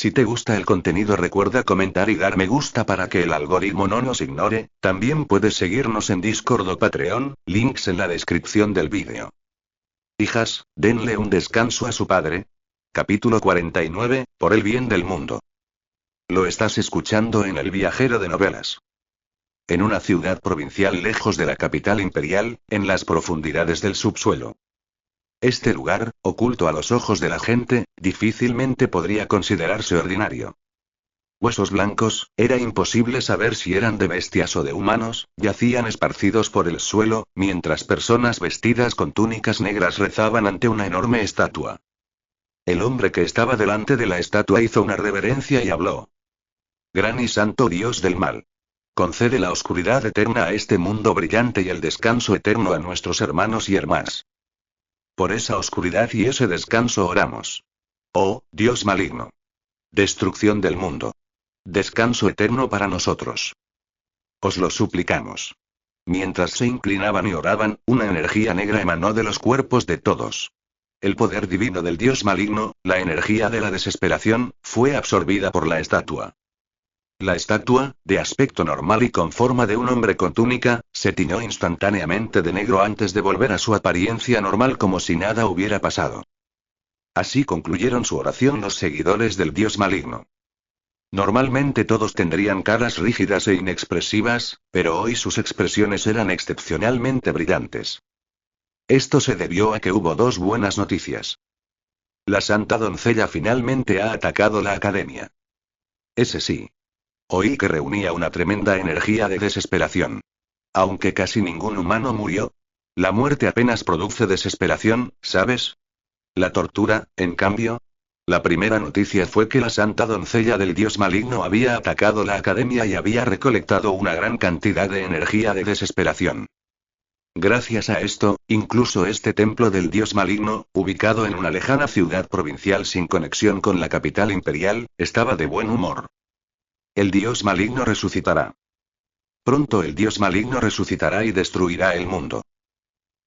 Si te gusta el contenido, recuerda comentar y dar me gusta para que el algoritmo no nos ignore. También puedes seguirnos en Discord o Patreon, links en la descripción del vídeo. Hijas, denle un descanso a su padre. Capítulo 49, por el bien del mundo. Lo estás escuchando en El Viajero de Novelas. En una ciudad provincial lejos de la capital imperial, en las profundidades del subsuelo. Este lugar, oculto a los ojos de la gente, difícilmente podría considerarse ordinario. Huesos blancos, era imposible saber si eran de bestias o de humanos, yacían esparcidos por el suelo, mientras personas vestidas con túnicas negras rezaban ante una enorme estatua. El hombre que estaba delante de la estatua hizo una reverencia y habló. Gran y santo Dios del mal. Concede la oscuridad eterna a este mundo brillante y el descanso eterno a nuestros hermanos y hermanas. Por esa oscuridad y ese descanso oramos. Oh, Dios maligno. Destrucción del mundo. Descanso eterno para nosotros. Os lo suplicamos. Mientras se inclinaban y oraban, una energía negra emanó de los cuerpos de todos. El poder divino del Dios maligno, la energía de la desesperación, fue absorbida por la estatua. La estatua, de aspecto normal y con forma de un hombre con túnica, se tiñó instantáneamente de negro antes de volver a su apariencia normal como si nada hubiera pasado. Así concluyeron su oración los seguidores del Dios maligno. Normalmente todos tendrían caras rígidas e inexpresivas, pero hoy sus expresiones eran excepcionalmente brillantes. Esto se debió a que hubo dos buenas noticias. La santa doncella finalmente ha atacado la academia. Ese sí. Oí que reunía una tremenda energía de desesperación. Aunque casi ningún humano murió. La muerte apenas produce desesperación, ¿sabes? La tortura, en cambio. La primera noticia fue que la santa doncella del dios maligno había atacado la academia y había recolectado una gran cantidad de energía de desesperación. Gracias a esto, incluso este templo del dios maligno, ubicado en una lejana ciudad provincial sin conexión con la capital imperial, estaba de buen humor. El dios maligno resucitará. Pronto el dios maligno resucitará y destruirá el mundo.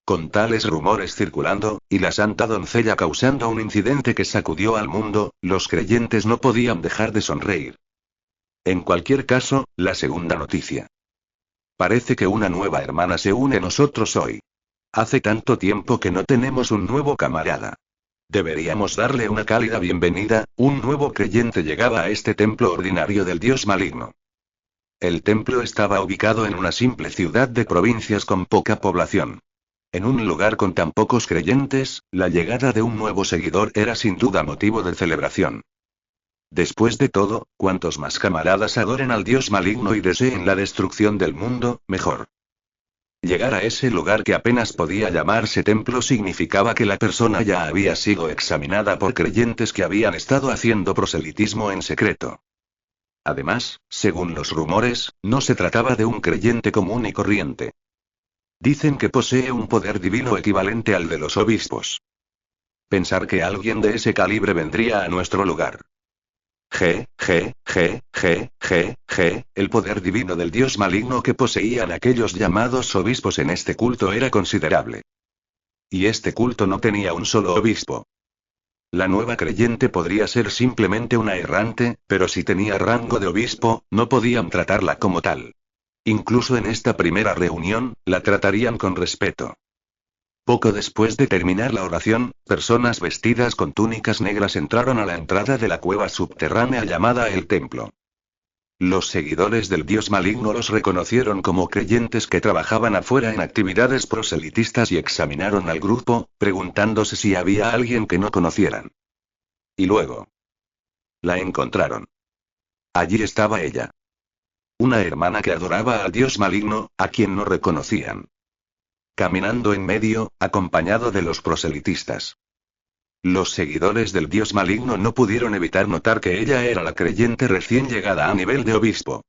Con tales rumores circulando, y la santa doncella causando un incidente que sacudió al mundo, los creyentes no podían dejar de sonreír. En cualquier caso, la segunda noticia. Parece que una nueva hermana se une a nosotros hoy. Hace tanto tiempo que no tenemos un nuevo camarada. Deberíamos darle una cálida bienvenida. Un nuevo creyente llegaba a este templo ordinario del dios maligno. El templo estaba ubicado en una simple ciudad de provincias con poca población. En un lugar con tan pocos creyentes, la llegada de un nuevo seguidor era sin duda motivo de celebración. Después de todo, cuantos más camaradas adoren al dios maligno y deseen la destrucción del mundo, mejor. Llegar a ese lugar que apenas podía llamarse templo significaba que la persona ya había sido examinada por creyentes que habían estado haciendo proselitismo en secreto. Además, según los rumores, no se trataba de un creyente común y corriente. Dicen que posee un poder divino equivalente al de los obispos. Pensar que alguien de ese calibre vendría a nuestro lugar. El poder divino del dios maligno que poseían aquellos llamados obispos en este culto era considerable. Y este culto no tenía un solo obispo. La nueva creyente podría ser simplemente una errante, pero si tenía rango de obispo, no podían tratarla como tal. Incluso en esta primera reunión, la tratarían con respeto. Poco después de terminar la oración, personas vestidas con túnicas negras entraron a la entrada de la cueva subterránea llamada el templo. Los seguidores del dios maligno los reconocieron como creyentes que trabajaban afuera en actividades proselitistas y examinaron al grupo, preguntándose si había alguien que no conocieran. Y luego. La encontraron. Allí estaba ella. Una hermana que adoraba al dios maligno, a quien no reconocían. Caminando en medio, acompañado de los proselitistas. Los seguidores del dios maligno no pudieron evitar notar que ella era la creyente recién llegada a nivel de obispo.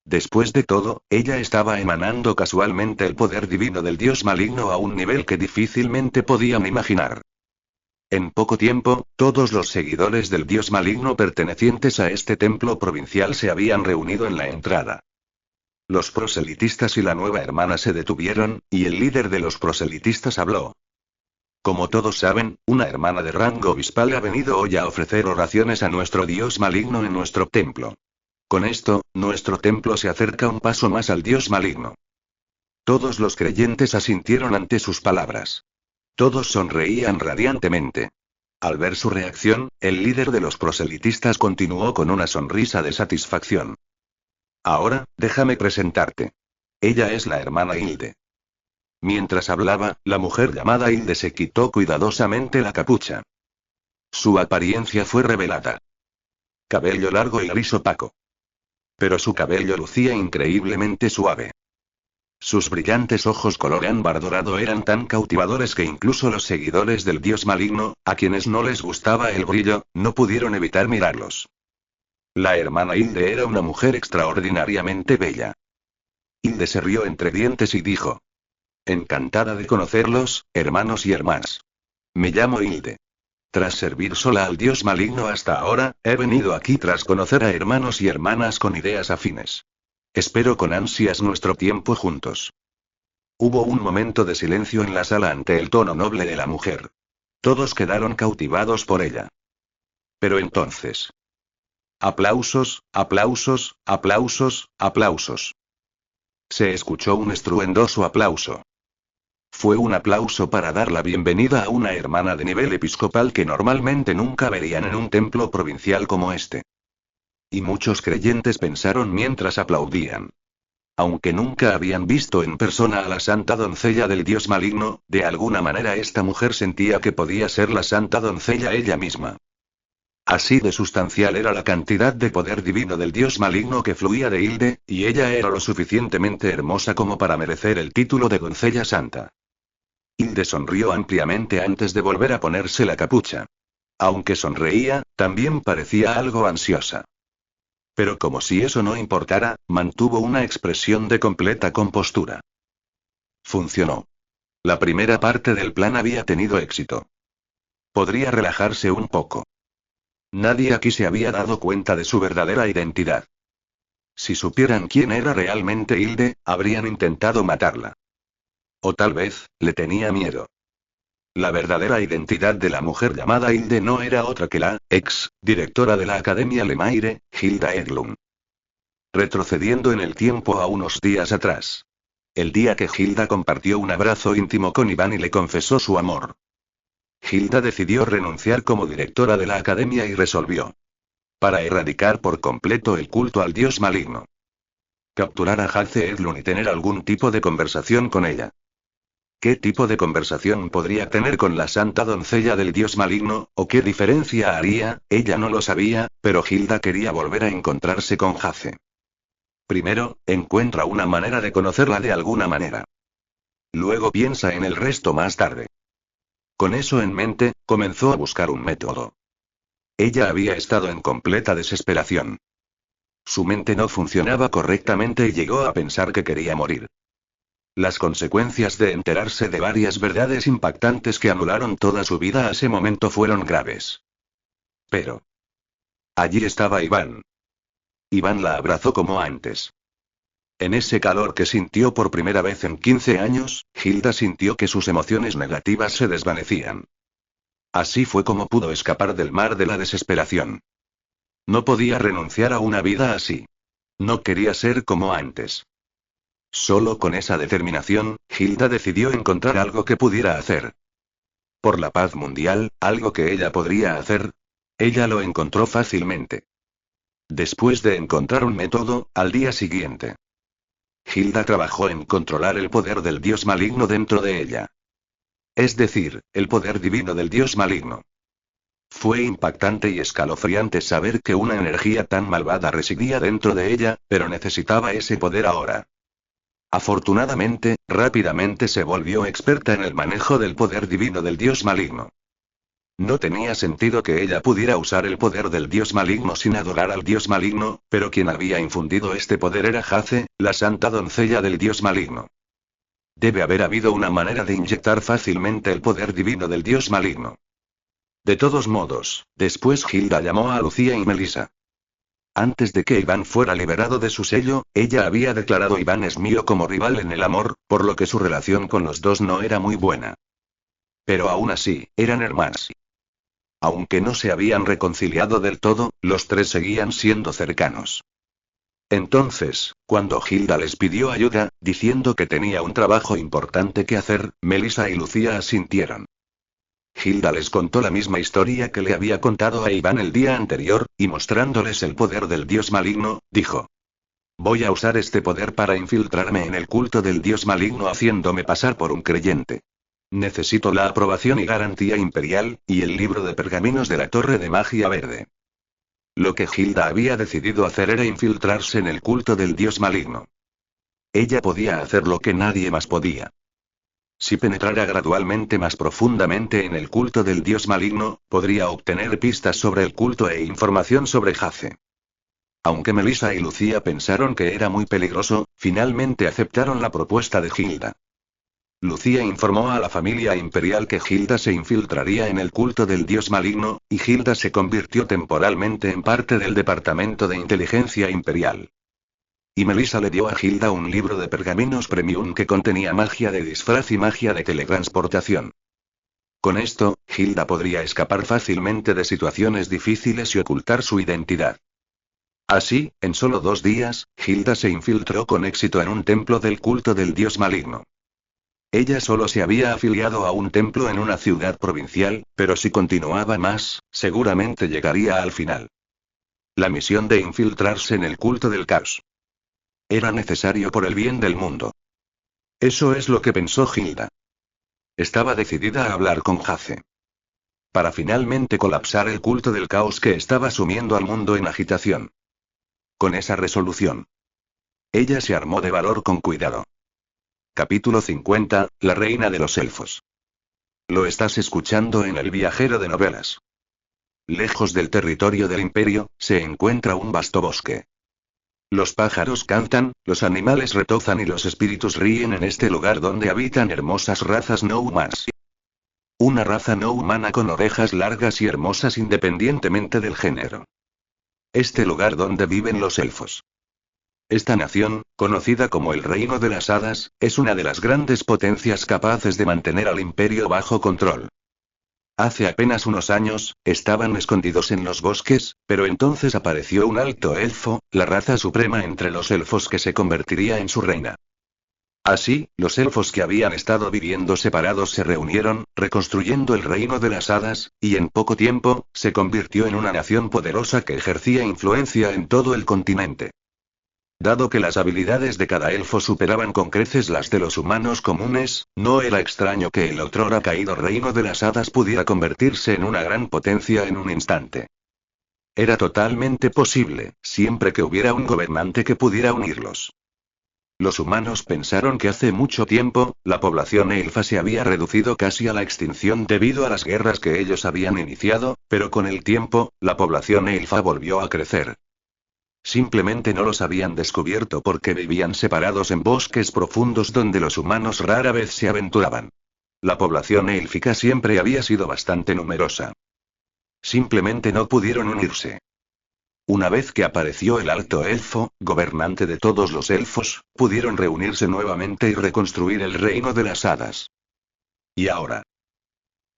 Después de todo, ella estaba emanando casualmente el poder divino del dios maligno a un nivel que difícilmente podían imaginar. En poco tiempo, todos los seguidores del dios maligno pertenecientes a este templo provincial se habían reunido en la entrada. Los proselitistas y la nueva hermana se detuvieron, y el líder de los proselitistas habló. Como todos saben, una hermana de rango obispal ha venido hoy a ofrecer oraciones a nuestro dios maligno en nuestro templo. Con esto, nuestro templo se acerca un paso más al dios maligno. Todos los creyentes asintieron ante sus palabras. Todos sonreían radiantemente. Al ver su reacción, el líder de los proselitistas continuó con una sonrisa de satisfacción. Ahora, déjame presentarte. Ella es la hermana Hilde. Mientras hablaba, la mujer llamada Hilde se quitó cuidadosamente la capucha. Su apariencia fue revelada. Cabello largo y gris opaco. Pero su cabello lucía increíblemente suave. Sus brillantes ojos color ámbar dorado eran tan cautivadores que incluso los seguidores del dios maligno, a quienes no les gustaba el brillo, no pudieron evitar mirarlos. La hermana Hilde era una mujer extraordinariamente bella. Hilde se rió entre dientes y dijo: encantada de conocerlos, hermanos y hermanas. Me llamo Hilde. Tras servir sola al dios maligno hasta ahora, he venido aquí tras conocer a hermanos y hermanas con ideas afines. Espero con ansias nuestro tiempo juntos. Hubo un momento de silencio en la sala ante el tono noble de la mujer. Todos quedaron cautivados por ella. Pero entonces... aplausos, aplausos, aplausos, aplausos. Se escuchó un estruendoso aplauso. Fue un aplauso para dar la bienvenida a una hermana de nivel episcopal que normalmente nunca verían en un templo provincial como este. Y muchos creyentes pensaron mientras aplaudían. Aunque nunca habían visto en persona a la santa doncella del dios maligno, de alguna manera esta mujer sentía que podía ser la santa doncella ella misma. Así de sustancial era la cantidad de poder divino del dios maligno que fluía de Hilde, y ella era lo suficientemente hermosa como para merecer el título de doncella santa. Hilde sonrió ampliamente antes de volver a ponerse la capucha. Aunque sonreía, también parecía algo ansiosa. Pero como si eso no importara, mantuvo una expresión de completa compostura. Funcionó. La primera parte del plan había tenido éxito. Podría relajarse un poco. Nadie aquí se había dado cuenta de su verdadera identidad. Si supieran quién era realmente Hilde, habrían intentado matarla. O tal vez, le tenía miedo. La verdadera identidad de la mujer llamada Hilde no era otra que la directora de la Academia Lemaire, Hilda Edlund. Retrocediendo en el tiempo a unos días atrás. El día que Hilda compartió un abrazo íntimo con Iván y le confesó su amor. Hilda decidió renunciar como directora de la Academia y resolvió. Para erradicar por completo el culto al dios maligno. Capturar a Haze Edlund y tener algún tipo de conversación con ella. ¿Qué tipo de conversación podría tener con la santa doncella del dios maligno, o qué diferencia haría? Ella no lo sabía, pero Hilda quería volver a encontrarse con Haze. Primero, encuentra una manera de conocerla de alguna manera. Luego piensa en el resto más tarde. Con eso en mente, comenzó a buscar un método. Ella había estado en completa desesperación. Su mente no funcionaba correctamente y llegó a pensar que quería morir. Las consecuencias de enterarse de varias verdades impactantes que anularon toda su vida a ese momento fueron graves. Pero... allí estaba Iván. Iván la abrazó como antes. En ese calor que sintió por primera vez en 15 años, Hilda sintió que sus emociones negativas se desvanecían. Así fue como pudo escapar del mar de la desesperación. No podía renunciar a una vida así. No quería ser como antes. Solo con esa determinación, Hilda decidió encontrar algo que pudiera hacer. Por la paz mundial, algo que ella podría hacer. Ella lo encontró fácilmente. Después de encontrar un método, al día siguiente. Hilda trabajó en controlar el poder del dios maligno dentro de ella. Es decir, el poder divino del dios maligno. Fue impactante y escalofriante saber que una energía tan malvada residía dentro de ella, pero necesitaba ese poder ahora. Afortunadamente, rápidamente se volvió experta en el manejo del poder divino del dios maligno. No tenía sentido que ella pudiera usar el poder del dios maligno sin adorar al dios maligno, pero quien había infundido este poder era Haze, la santa doncella del dios maligno. Debe haber habido una manera de inyectar fácilmente el poder divino del dios maligno. De todos modos, después Hilda llamó a Lucía y Melissa. Antes de que Iván fuera liberado de su sello, ella había declarado Iván es mío como rival en el amor, por lo que su relación con los dos no era muy buena. Pero aún así, eran hermanas. Aunque no se habían reconciliado del todo, los tres seguían siendo cercanos. Entonces, cuando Hilda les pidió ayuda, diciendo que tenía un trabajo importante que hacer, Melissa y Lucía asintieron. Hilda les contó la misma historia que le había contado a Iván el día anterior, y mostrándoles el poder del dios maligno, dijo: voy a usar este poder para infiltrarme en el culto del dios maligno haciéndome pasar por un creyente. Necesito la aprobación y garantía imperial, y el libro de pergaminos de la Torre de Magia Verde. Lo que Hilda había decidido hacer era infiltrarse en el culto del dios maligno. Ella podía hacer lo que nadie más podía. Si penetrara gradualmente más profundamente en el culto del dios maligno, podría obtener pistas sobre el culto e información sobre Jace. Aunque Melissa y Lucía pensaron que era muy peligroso, finalmente aceptaron la propuesta de Hilda. Lucía informó a la familia imperial que Hilda se infiltraría en el culto del dios maligno, y Hilda se convirtió temporalmente en parte del Departamento de Inteligencia Imperial. Y Melissa le dio a Hilda un libro de pergaminos premium que contenía magia de disfraz y magia de teletransportación. Con esto, Hilda podría escapar fácilmente de situaciones difíciles y ocultar su identidad. Así, en solo 2 días, Hilda se infiltró con éxito en un templo del culto del dios maligno. Ella solo se había afiliado a un templo en una ciudad provincial, pero si continuaba más, seguramente llegaría al final. La misión de infiltrarse en el culto del caos. Era necesario por el bien del mundo. Eso es lo que pensó Hilda. Estaba decidida a hablar con Jace. Para finalmente colapsar el culto del caos que estaba sumiendo al mundo en agitación. Con esa resolución, ella se armó de valor con cuidado. Capítulo 50, La reina de los elfos. Lo estás escuchando en El viajero de novelas. Lejos del territorio del imperio, se encuentra un vasto bosque. Los pájaros cantan, los animales retozan y los espíritus ríen en este lugar donde habitan hermosas razas no humanas. Una raza no humana con orejas largas y hermosas independientemente del género. Este lugar donde viven los elfos. Esta nación, conocida como el Reino de las Hadas, es una de las grandes potencias capaces de mantener al imperio bajo control. Hace apenas unos años, estaban escondidos en los bosques, pero entonces apareció un alto elfo, la raza suprema entre los elfos que se convertiría en su reina. Así, los elfos que habían estado viviendo separados se reunieron, reconstruyendo el Reino de las Hadas, y en poco tiempo, se convirtió en una nación poderosa que ejercía influencia en todo el continente. Dado que las habilidades de cada elfo superaban con creces las de los humanos comunes, no era extraño que el otrora caído Reino de las Hadas pudiera convertirse en una gran potencia en un instante. Era totalmente posible, siempre que hubiera un gobernante que pudiera unirlos. Los humanos pensaron que hace mucho tiempo, la población elfa se había reducido casi a la extinción debido a las guerras que ellos habían iniciado, pero con el tiempo, la población elfa volvió a crecer. Simplemente no los habían descubierto porque vivían separados en bosques profundos donde los humanos rara vez se aventuraban. La población élfica siempre había sido bastante numerosa. Simplemente no pudieron unirse. Una vez que apareció el alto elfo, gobernante de todos los elfos, pudieron reunirse nuevamente y reconstruir el Reino de las Hadas. Y ahora,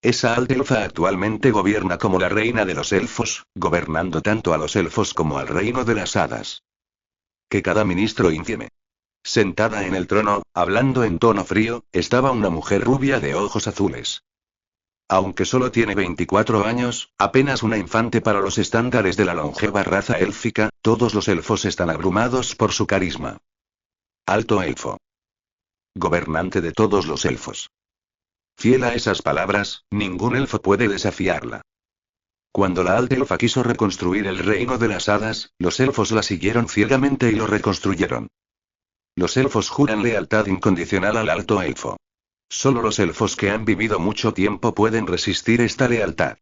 esa alta elfa actualmente gobierna como la reina de los elfos, gobernando tanto a los elfos como al Reino de las Hadas. Que cada ministro infieme. Sentada en el trono, hablando en tono frío, estaba una mujer rubia de ojos azules. Aunque solo tiene 24 años, apenas una infante para los estándares de la longeva raza élfica, todos los elfos están abrumados por su carisma. Alto elfo. Gobernante de todos los elfos. Fiel a esas palabras, ningún elfo puede desafiarla. Cuando la alta elfa quiso reconstruir el Reino de las Hadas, los elfos la siguieron ciegamente y lo reconstruyeron. Los elfos juran lealtad incondicional al alto elfo. Solo los elfos que han vivido mucho tiempo pueden resistir esta lealtad.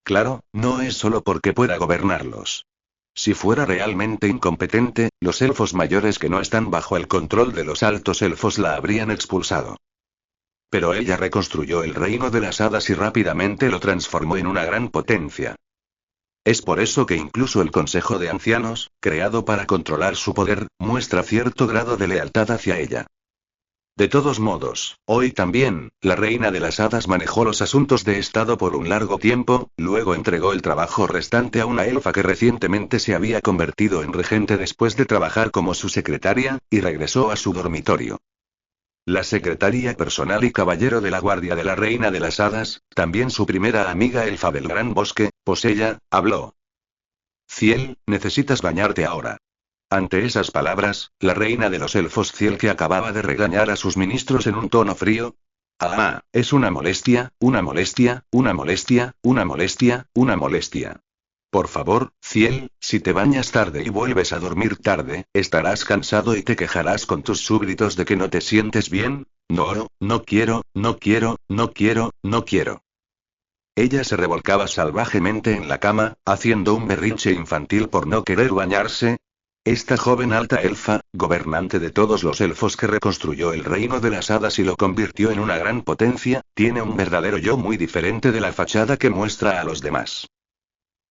Claro, no es solo porque pueda gobernarlos. Si fuera realmente incompetente, los elfos mayores que no están bajo el control de los altos elfos la habrían expulsado. Pero ella reconstruyó el Reino de las Hadas y rápidamente lo transformó en una gran potencia. Es por eso que incluso el Consejo de Ancianos, creado para controlar su poder, muestra cierto grado de lealtad hacia ella. De todos modos, hoy también, la reina de las hadas manejó los asuntos de Estado por un largo tiempo, luego entregó el trabajo restante a una elfa que recientemente se había convertido en regente después de trabajar como su secretaria, y regresó a su dormitorio. La secretaria personal y caballero de la guardia de la reina de las hadas, también su primera amiga elfa del gran bosque, Posella, habló. Ciel, necesitas bañarte ahora. Ante esas palabras, la reina de los elfos Ciel, que acababa de regañar a sus ministros en un tono frío. Ah, es una molestia, una molestia, una molestia, una molestia, una molestia. Por favor, Ciel, si te bañas tarde y vuelves a dormir tarde, estarás cansado y te quejarás con tus súbditos de que no te sientes bien. No, no quiero, no quiero, no quiero, no quiero. Ella se revolcaba salvajemente en la cama, haciendo un berrinche infantil por no querer bañarse. Esta joven alta elfa, gobernante de todos los elfos que reconstruyó el reino de las hadas y lo convirtió en una gran potencia, tiene un verdadero yo muy diferente de la fachada que muestra a los demás.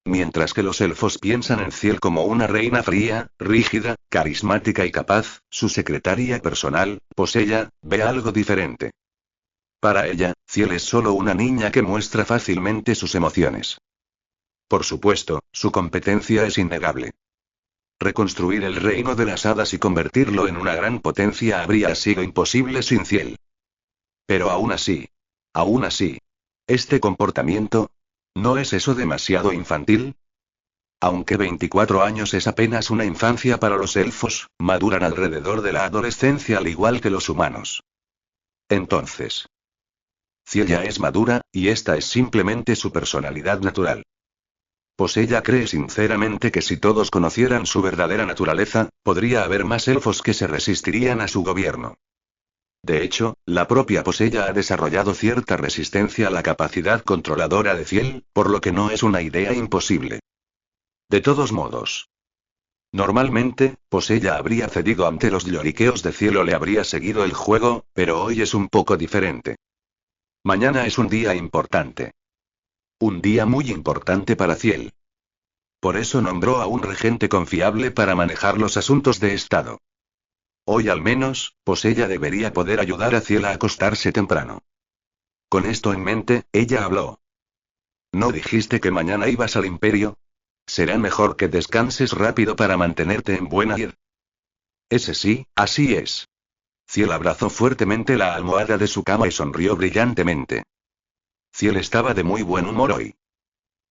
Mientras que los elfos piensan en Ciel como una reina fría, rígida, carismática y capaz, su secretaria personal, Posella, ve algo diferente. Para ella, Ciel es solo una niña que muestra fácilmente sus emociones. Por supuesto, su competencia es innegable. Reconstruir el reino de las hadas y convertirlo en una gran potencia habría sido imposible sin Ciel. Pero aún así, este comportamiento, ¿no es eso demasiado infantil? Aunque 24 años es apenas una infancia para los elfos, maduran alrededor de la adolescencia al igual que los humanos. Entonces, Ciel ya es madura, y esta es simplemente su personalidad natural. Pues ella cree sinceramente que si todos conocieran su verdadera naturaleza, podría haber más elfos que se resistirían a su gobierno. De hecho, la propia Posella ha desarrollado cierta resistencia a la capacidad controladora de Ciel, por lo que no es una idea imposible. De todos modos, normalmente, Posella habría cedido ante los lloriqueos de Ciel o le habría seguido el juego, pero hoy es un poco diferente. Mañana es un día importante. Un día muy importante para Ciel. Por eso nombró a un regente confiable para manejar los asuntos de Estado. Hoy al menos, Posella debería poder ayudar a Ciel a acostarse temprano. Con esto en mente, ella habló. ¿No dijiste que mañana ibas al imperio? Será mejor que descanses rápido para mantenerte en buena id. Ese sí, así es. Ciel abrazó fuertemente la almohada de su cama y sonrió brillantemente. Ciel estaba de muy buen humor hoy.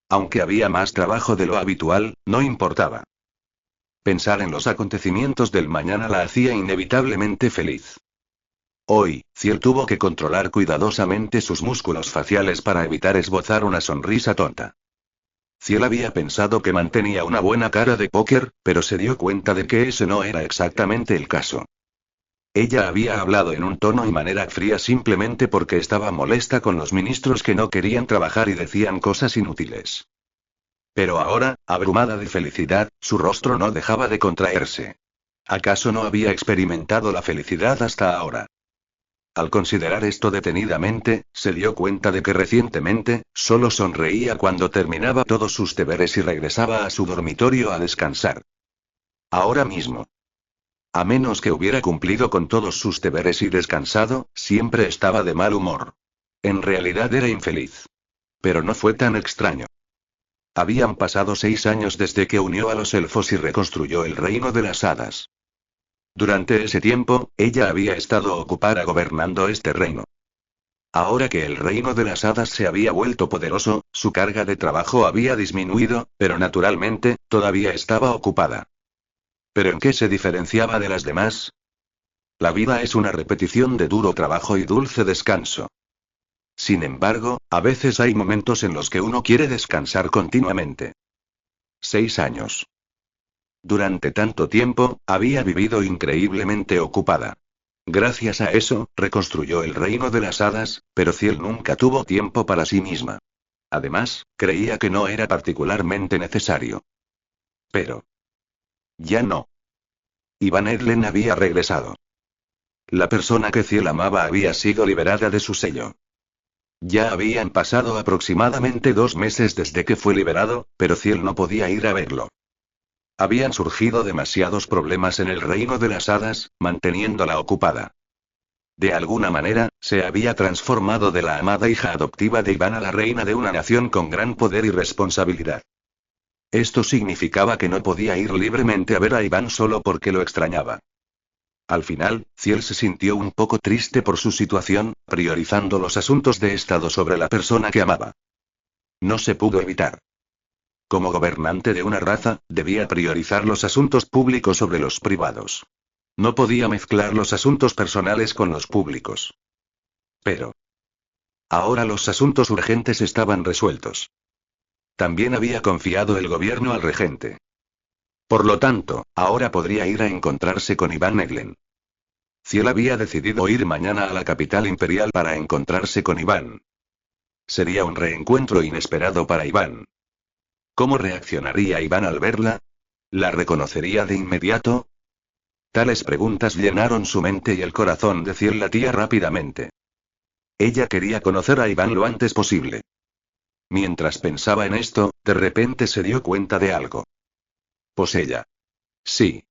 Aunque había más trabajo de lo habitual, no importaba. Pensar en los acontecimientos del mañana la hacía inevitablemente feliz. Hoy, Ciel tuvo que controlar cuidadosamente sus músculos faciales para evitar esbozar una sonrisa tonta. Ciel había pensado que mantenía una buena cara de póker, pero se dio cuenta de que ese no era exactamente el caso. Ella había hablado en un tono y manera fría simplemente porque estaba molesta con los ministros que no querían trabajar y decían cosas inútiles. Pero ahora, abrumada de felicidad, su rostro no dejaba de contraerse. ¿Acaso no había experimentado la felicidad hasta ahora? Al considerar esto detenidamente, se dio cuenta de que recientemente, solo sonreía cuando terminaba todos sus deberes y regresaba a su dormitorio a descansar. Ahora mismo. A menos que hubiera cumplido con todos sus deberes y descansado, siempre estaba de mal humor. En realidad era infeliz. Pero no fue tan extraño. Habían pasado 6 años desde que unió a los elfos y reconstruyó el reino de las hadas. Durante ese tiempo, ella había estado ocupada gobernando este reino. Ahora que el reino de las hadas se había vuelto poderoso, su carga de trabajo había disminuido, pero naturalmente, todavía estaba ocupada. ¿Pero en qué se diferenciaba de las demás? La vida es una repetición de duro trabajo y dulce descanso. Sin embargo, a veces hay momentos en los que uno quiere descansar continuamente. 6 años. Durante tanto tiempo, había vivido increíblemente ocupada. Gracias a eso, reconstruyó el reino de las hadas, pero Ciel nunca tuvo tiempo para sí misma. Además, creía que no era particularmente necesario. Pero ya no. Van Edlen había regresado. La persona que Ciel amaba había sido liberada de su sello. Ya habían pasado aproximadamente 2 meses desde que fue liberado, pero Ciel no podía ir a verlo. Habían surgido demasiados problemas en el reino de las hadas, manteniéndola ocupada. De alguna manera, se había transformado de la amada hija adoptiva de Iván a la reina de una nación con gran poder y responsabilidad. Esto significaba que no podía ir libremente a ver a Iván solo porque lo extrañaba. Al final, Ciel se sintió un poco triste por su situación, priorizando los asuntos de Estado sobre la persona que amaba. No se pudo evitar. Como gobernante de una raza, debía priorizar los asuntos públicos sobre los privados. No podía mezclar los asuntos personales con los públicos. Pero ahora los asuntos urgentes estaban resueltos. También había confiado el gobierno al regente. Por lo tanto, ahora podría ir a encontrarse con Iván Eglen. Ciel había decidido ir mañana a la capital imperial para encontrarse con Iván. Sería un reencuentro inesperado para Iván. ¿Cómo reaccionaría Iván al verla? ¿La reconocería de inmediato? Tales preguntas llenaron su mente y el corazón de Ciel latía rápidamente. Ella quería conocer a Iván lo antes posible. Mientras pensaba en esto, de repente se dio cuenta de algo. Pues ella. Sí.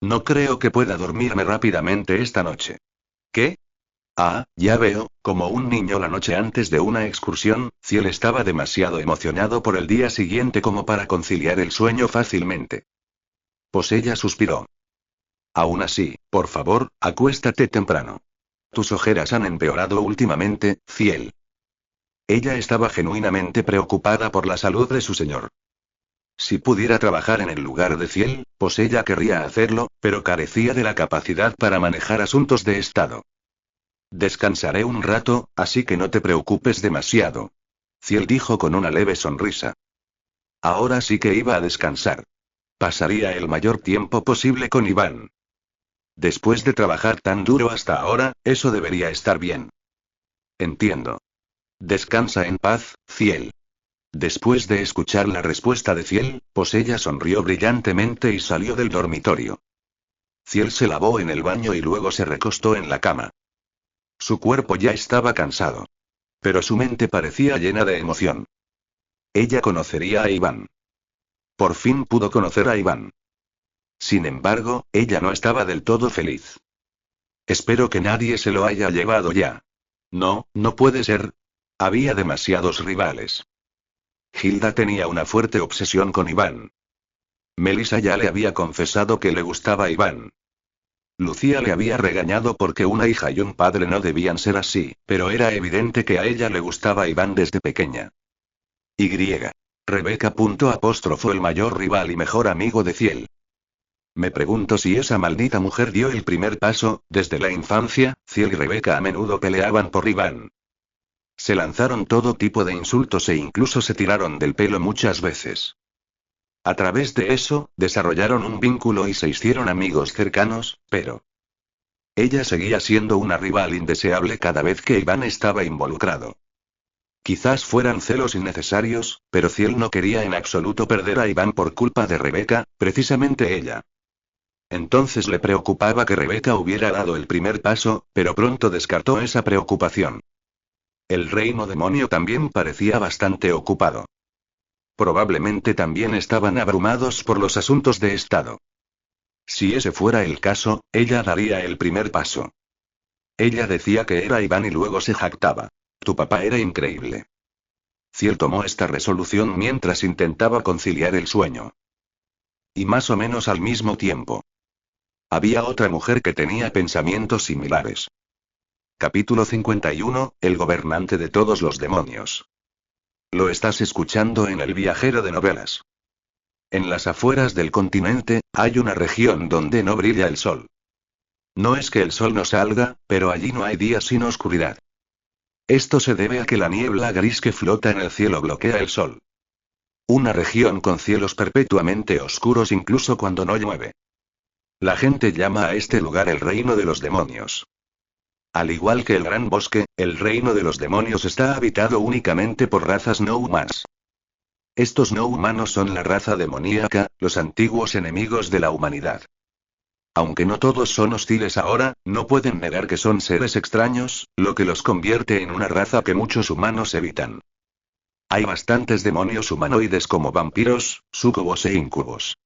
No creo que pueda dormirme rápidamente esta noche. ¿Qué? Ah, ya veo, como un niño la noche antes de una excursión, Ciel estaba demasiado emocionado por el día siguiente como para conciliar el sueño fácilmente. Pues ella suspiró. Aún así, por favor, acuéstate temprano. Tus ojeras han empeorado últimamente, Ciel. Ella estaba genuinamente preocupada por la salud de su señor. Si pudiera trabajar en el lugar de Ciel, pues ella querría hacerlo, pero carecía de la capacidad para manejar asuntos de Estado. Descansaré un rato, así que no te preocupes demasiado. Ciel dijo con una leve sonrisa. Ahora sí que iba a descansar. Pasaría el mayor tiempo posible con Iván. Después de trabajar tan duro hasta ahora, eso debería estar bien. Entiendo. Descansa en paz, Ciel. Después de escuchar la respuesta de Ciel, pues ella sonrió brillantemente y salió del dormitorio. Ciel se lavó en el baño y luego se recostó en la cama. Su cuerpo ya estaba cansado. Pero su mente parecía llena de emoción. Ella conocería a Iván. Por fin pudo conocer a Iván. Sin embargo, ella no estaba del todo feliz. Espero que nadie se lo haya llevado ya. No, no puede ser. Había demasiados rivales. Hilda tenía una fuerte obsesión con Iván. Melissa ya le había confesado que le gustaba Iván. Lucía le había regañado porque una hija y un padre no debían ser así, pero era evidente que a ella le gustaba Iván desde pequeña. Y. Rebeca. El mayor rival y mejor amigo de Ciel. Me pregunto si esa maldita mujer dio el primer paso. Desde la infancia, Ciel y Rebeca a menudo peleaban por Iván. Se lanzaron todo tipo de insultos e incluso se tiraron del pelo muchas veces. A través de eso, desarrollaron un vínculo y se hicieron amigos cercanos, pero ella seguía siendo una rival indeseable cada vez que Iván estaba involucrado. Quizás fueran celos innecesarios, pero Ciel no quería en absoluto perder a Iván por culpa de Rebeca, precisamente ella. Entonces le preocupaba que Rebeca hubiera dado el primer paso, pero pronto descartó esa preocupación. El reino demonio también parecía bastante ocupado. Probablemente también estaban abrumados por los asuntos de Estado. Si ese fuera el caso, ella daría el primer paso. Ella decía que era Iván y luego se jactaba. Tu papá era increíble. Ciel tomó esta resolución mientras intentaba conciliar el sueño. Y más o menos al mismo tiempo. Había otra mujer que tenía pensamientos similares. Capítulo 51, el gobernante de todos los demonios. Lo estás escuchando en El viajero de novelas. En las afueras del continente, hay una región donde no brilla el sol. No es que el sol no salga, pero allí no hay día sin oscuridad. Esto se debe a que la niebla gris que flota en el cielo bloquea el sol. Una región con cielos perpetuamente oscuros incluso cuando no llueve. La gente llama a este lugar el reino de los demonios. Al igual que el gran bosque, el reino de los demonios está habitado únicamente por razas no humanas. Estos no humanos son la raza demoníaca, los antiguos enemigos de la humanidad. Aunque no todos son hostiles ahora, no pueden negar que son seres extraños, lo que los convierte en una raza que muchos humanos evitan. Hay bastantes demonios humanoides como vampiros, súcubos e incubos.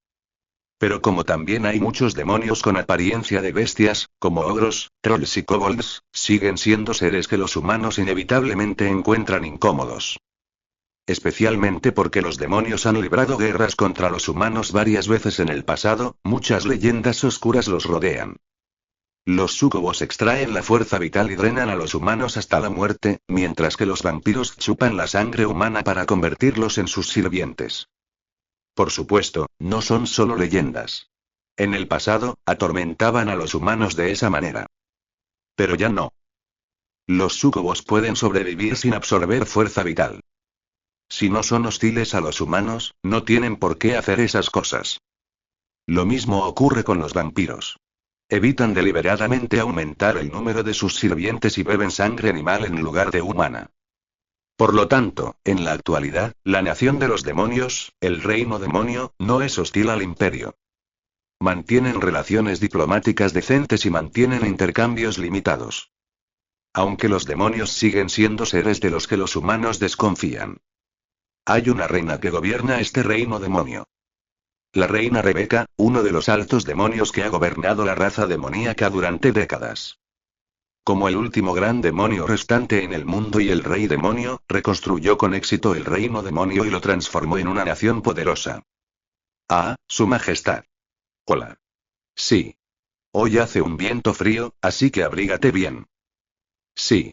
Pero como también hay muchos demonios con apariencia de bestias, como ogros, trolls y kobolds, siguen siendo seres que los humanos inevitablemente encuentran incómodos. Especialmente porque los demonios han librado guerras contra los humanos varias veces en el pasado, muchas leyendas oscuras los rodean. Los súcubos extraen la fuerza vital y drenan a los humanos hasta la muerte, mientras que los vampiros chupan la sangre humana para convertirlos en sus sirvientes. Por supuesto, no son solo leyendas. En el pasado, atormentaban a los humanos de esa manera. Pero ya no. Los súcubos pueden sobrevivir sin absorber fuerza vital. Si no son hostiles a los humanos, no tienen por qué hacer esas cosas. Lo mismo ocurre con los vampiros. Evitan deliberadamente aumentar el número de sus sirvientes y beben sangre animal en lugar de humana. Por lo tanto, en la actualidad, la nación de los demonios, el reino demonio, no es hostil al imperio. Mantienen relaciones diplomáticas decentes y mantienen intercambios limitados. Aunque los demonios siguen siendo seres de los que los humanos desconfían. Hay una reina que gobierna este reino demonio. La reina Rebeca, uno de los altos demonios que ha gobernado la raza demoníaca durante décadas. Como el último gran demonio restante en el mundo y el rey demonio, reconstruyó con éxito el reino demonio y lo transformó en una nación poderosa. Ah, Su Majestad. Hola. Sí. Hoy hace un viento frío, así que abrígate bien. Sí.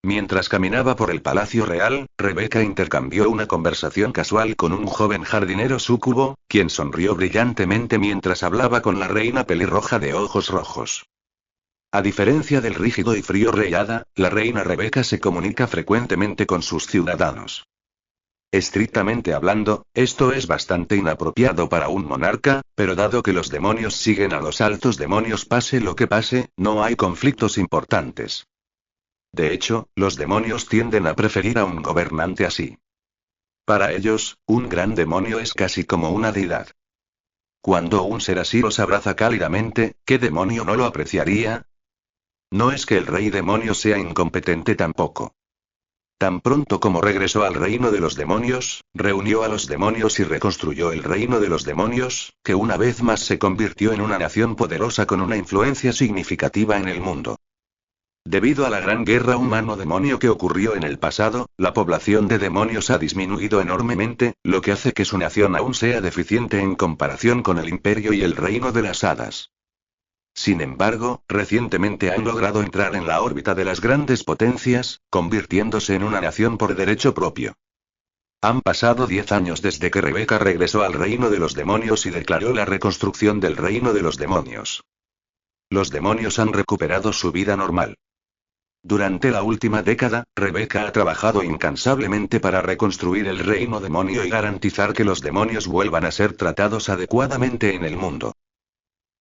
Mientras caminaba por el palacio real, Rebeca intercambió una conversación casual con un joven jardinero súcubo, quien sonrió brillantemente mientras hablaba con la reina pelirroja de ojos rojos. A diferencia del rígido y frío rey Hada, la reina Rebeca se comunica frecuentemente con sus ciudadanos. Estrictamente hablando, esto es bastante inapropiado para un monarca, pero dado que los demonios siguen a los altos demonios pase lo que pase, no hay conflictos importantes. De hecho, los demonios tienden a preferir a un gobernante así. Para ellos, un gran demonio es casi como una deidad. Cuando un ser así los abraza cálidamente, ¿qué demonio no lo apreciaría? No es que el rey demonio sea incompetente tampoco. Tan pronto como regresó al reino de los demonios, reunió a los demonios y reconstruyó el reino de los demonios, que una vez más se convirtió en una nación poderosa con una influencia significativa en el mundo. Debido a la gran guerra humano-demonio que ocurrió en el pasado, la población de demonios ha disminuido enormemente, lo que hace que su nación aún sea deficiente en comparación con el imperio y el reino de las hadas. Sin embargo, recientemente han logrado entrar en la órbita de las grandes potencias, convirtiéndose en una nación por derecho propio. Han pasado 10 años desde que Rebeca regresó al reino de los demonios y declaró la reconstrucción del reino de los demonios. Los demonios han recuperado su vida normal. Durante la última década, Rebeca ha trabajado incansablemente para reconstruir el reino demonio y garantizar que los demonios vuelvan a ser tratados adecuadamente en el mundo.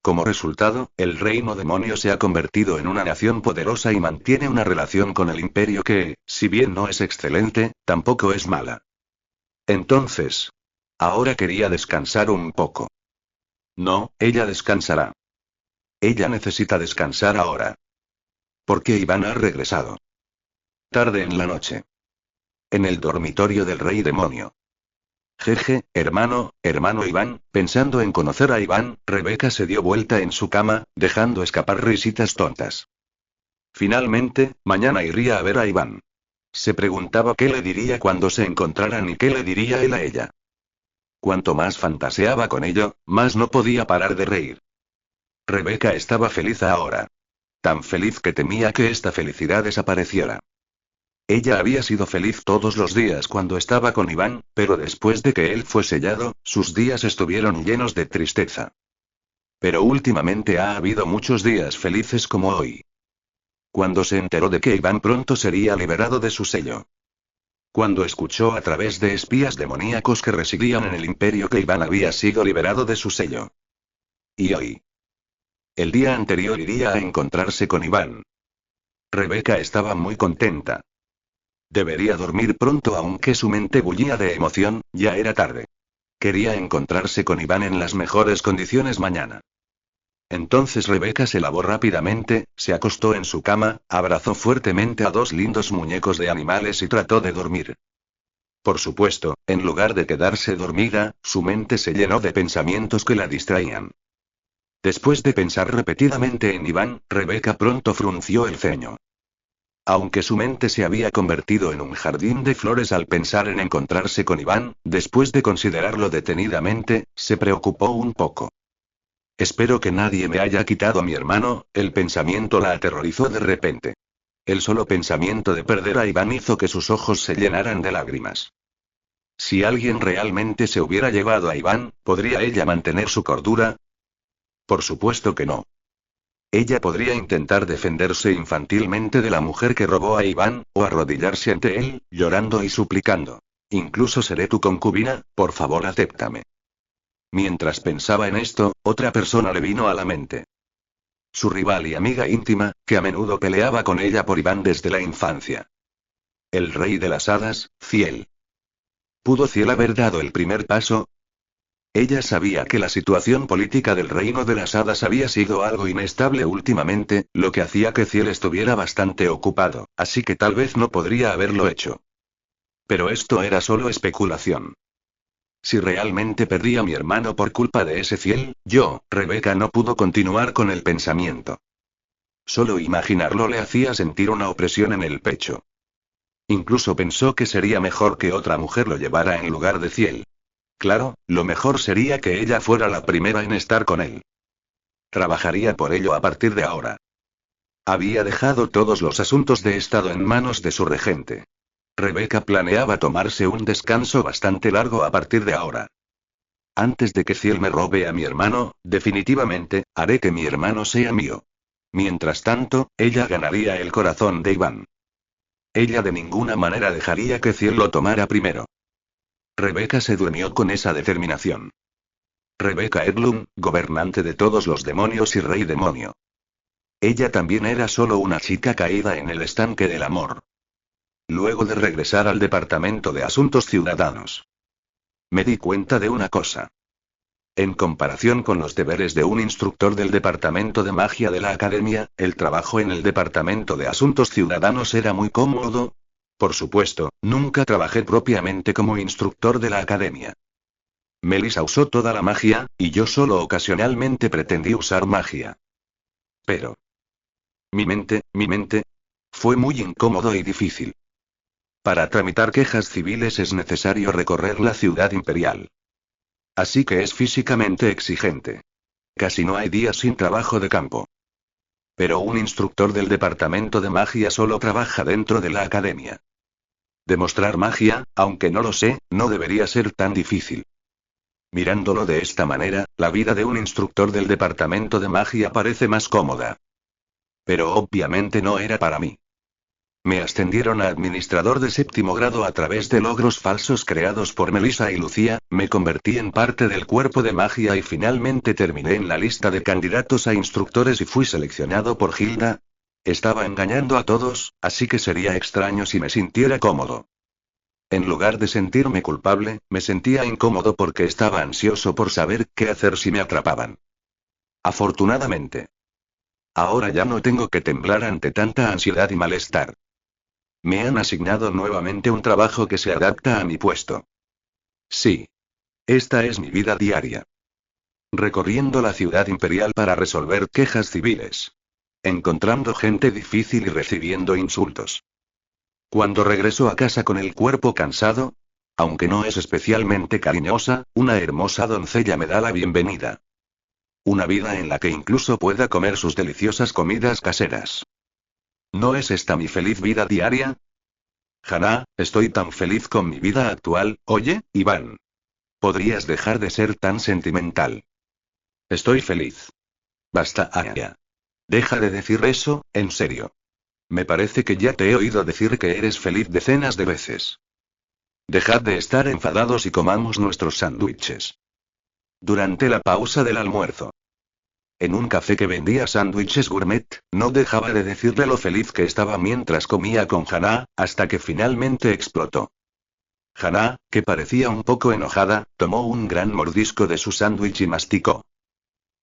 Como resultado, el reino demonio se ha convertido en una nación poderosa y mantiene una relación con el imperio que, si bien no es excelente, tampoco es mala. Entonces, ahora quería descansar un poco. No, ella descansará. Ella necesita descansar ahora. Porque Iván ha regresado. Tarde en la noche. En el dormitorio del rey demonio. Jeje, hermano Iván, pensando en conocer a Iván, Rebeca se dio vuelta en su cama, dejando escapar risitas tontas. Finalmente, mañana iría a ver a Iván. Se preguntaba qué le diría cuando se encontraran y qué le diría él a ella. Cuanto más fantaseaba con ello, más no podía parar de reír. Rebeca estaba feliz ahora. Tan feliz que temía que esta felicidad desapareciera. Ella había sido feliz todos los días cuando estaba con Iván, pero después de que él fue sellado, sus días estuvieron llenos de tristeza. Pero últimamente ha habido muchos días felices como hoy. Cuando se enteró de que Iván pronto sería liberado de su sello. Cuando escuchó a través de espías demoníacos que residían en el imperio que Iván había sido liberado de su sello. Y hoy. El día anterior iría a encontrarse con Iván. Rebeca estaba muy contenta. Debería dormir pronto aunque su mente bullía de emoción, ya era tarde. Quería encontrarse con Iván en las mejores condiciones mañana. Entonces Rebeca se lavó rápidamente, se acostó en su cama, abrazó fuertemente a dos lindos muñecos de animales y trató de dormir. Por supuesto, en lugar de quedarse dormida, su mente se llenó de pensamientos que la distraían. Después de pensar repetidamente en Iván, Rebeca pronto frunció el ceño. Aunque su mente se había convertido en un jardín de flores al pensar en encontrarse con Iván, después de considerarlo detenidamente, se preocupó un poco. Espero que nadie me haya quitado a mi hermano, el pensamiento la aterrorizó de repente. El solo pensamiento de perder a Iván hizo que sus ojos se llenaran de lágrimas. Si alguien realmente se hubiera llevado a Iván, ¿podría ella mantener su cordura? Por supuesto que no. Ella podría intentar defenderse infantilmente de la mujer que robó a Iván, o arrodillarse ante él, llorando y suplicando. Incluso seré tu concubina, por favor acéptame. Mientras pensaba en esto, otra persona le vino a la mente. Su rival y amiga íntima, que a menudo peleaba con ella por Iván desde la infancia. El rey de las hadas, Ciel. ¿Pudo Ciel haber dado el primer paso? Ella sabía que la situación política del reino de las hadas había sido algo inestable últimamente, lo que hacía que Ciel estuviera bastante ocupado, así que tal vez no podría haberlo hecho. Pero esto era solo especulación. Si realmente perdí a mi hermano por culpa de ese Ciel, Rebeca no pudo continuar con el pensamiento. Solo imaginarlo le hacía sentir una opresión en el pecho. Incluso pensó que sería mejor que otra mujer lo llevara en lugar de Ciel. Claro, lo mejor sería que ella fuera la primera en estar con él. Trabajaría por ello a partir de ahora. Había dejado todos los asuntos de estado en manos de su regente. Rebeca planeaba tomarse un descanso bastante largo a partir de ahora. Antes de que Ciel me robe a mi hermano, definitivamente, haré que mi hermano sea mío. Mientras tanto, ella ganaría el corazón de Iván. Ella de ninguna manera dejaría que Ciel lo tomara primero. Rebeca se durmió con esa determinación. Rebeca Edlund, gobernante de todos los demonios y rey demonio. Ella también era solo una chica caída en el estanque del amor. Luego de regresar al Departamento de Asuntos Ciudadanos, me di cuenta de una cosa. En comparación con los deberes de un instructor del Departamento de Magia de la Academia, el trabajo en el Departamento de Asuntos Ciudadanos era muy cómodo. Por supuesto, nunca trabajé propiamente como instructor de la Academia. Melissa usó toda la magia, y yo solo ocasionalmente pretendí usar magia. Pero mi mente, fue muy incómodo y difícil. Para tramitar quejas civiles es necesario recorrer la ciudad imperial. Así que es físicamente exigente. Casi no hay días sin trabajo de campo. Pero un instructor del departamento de magia solo trabaja dentro de la academia. Demostrar magia, aunque no lo sé, no debería ser tan difícil. Mirándolo de esta manera, la vida de un instructor del departamento de magia parece más cómoda. Pero obviamente no era para mí. Me ascendieron a administrador de séptimo grado a través de logros falsos creados por Melissa y Lucía, me convertí en parte del cuerpo de magia y finalmente terminé en la lista de candidatos a instructores y fui seleccionado por Hilda. Estaba engañando a todos, así que sería extraño si me sintiera cómodo. En lugar de sentirme culpable, me sentía incómodo porque estaba ansioso por saber qué hacer si me atrapaban. Afortunadamente, ahora ya no tengo que temblar ante tanta ansiedad y malestar. Me han asignado nuevamente un trabajo que se adapta a mi puesto. Sí. Esta es mi vida diaria. Recorriendo la ciudad imperial para resolver quejas civiles. Encontrando gente difícil y recibiendo insultos. Cuando regreso a casa con el cuerpo cansado, aunque no es especialmente cariñosa, una hermosa doncella me da la bienvenida. Una vida en la que incluso pueda comer sus deliciosas comidas caseras. ¿No es esta mi feliz vida diaria? Hannah, estoy tan feliz con mi vida actual. Oye, Iván. ¿Podrías dejar de ser tan sentimental? Estoy feliz. Basta, Aya. Deja de decir eso, en serio. Me parece que ya te he oído decir que eres feliz decenas de veces. Dejad de estar enfadados y comamos nuestros sándwiches. Durante la pausa del almuerzo. En un café que vendía sándwiches gourmet, no dejaba de decirle lo feliz que estaba mientras comía con Hannah, hasta que finalmente explotó. Hannah, que parecía un poco enojada, tomó un gran mordisco de su sándwich y masticó.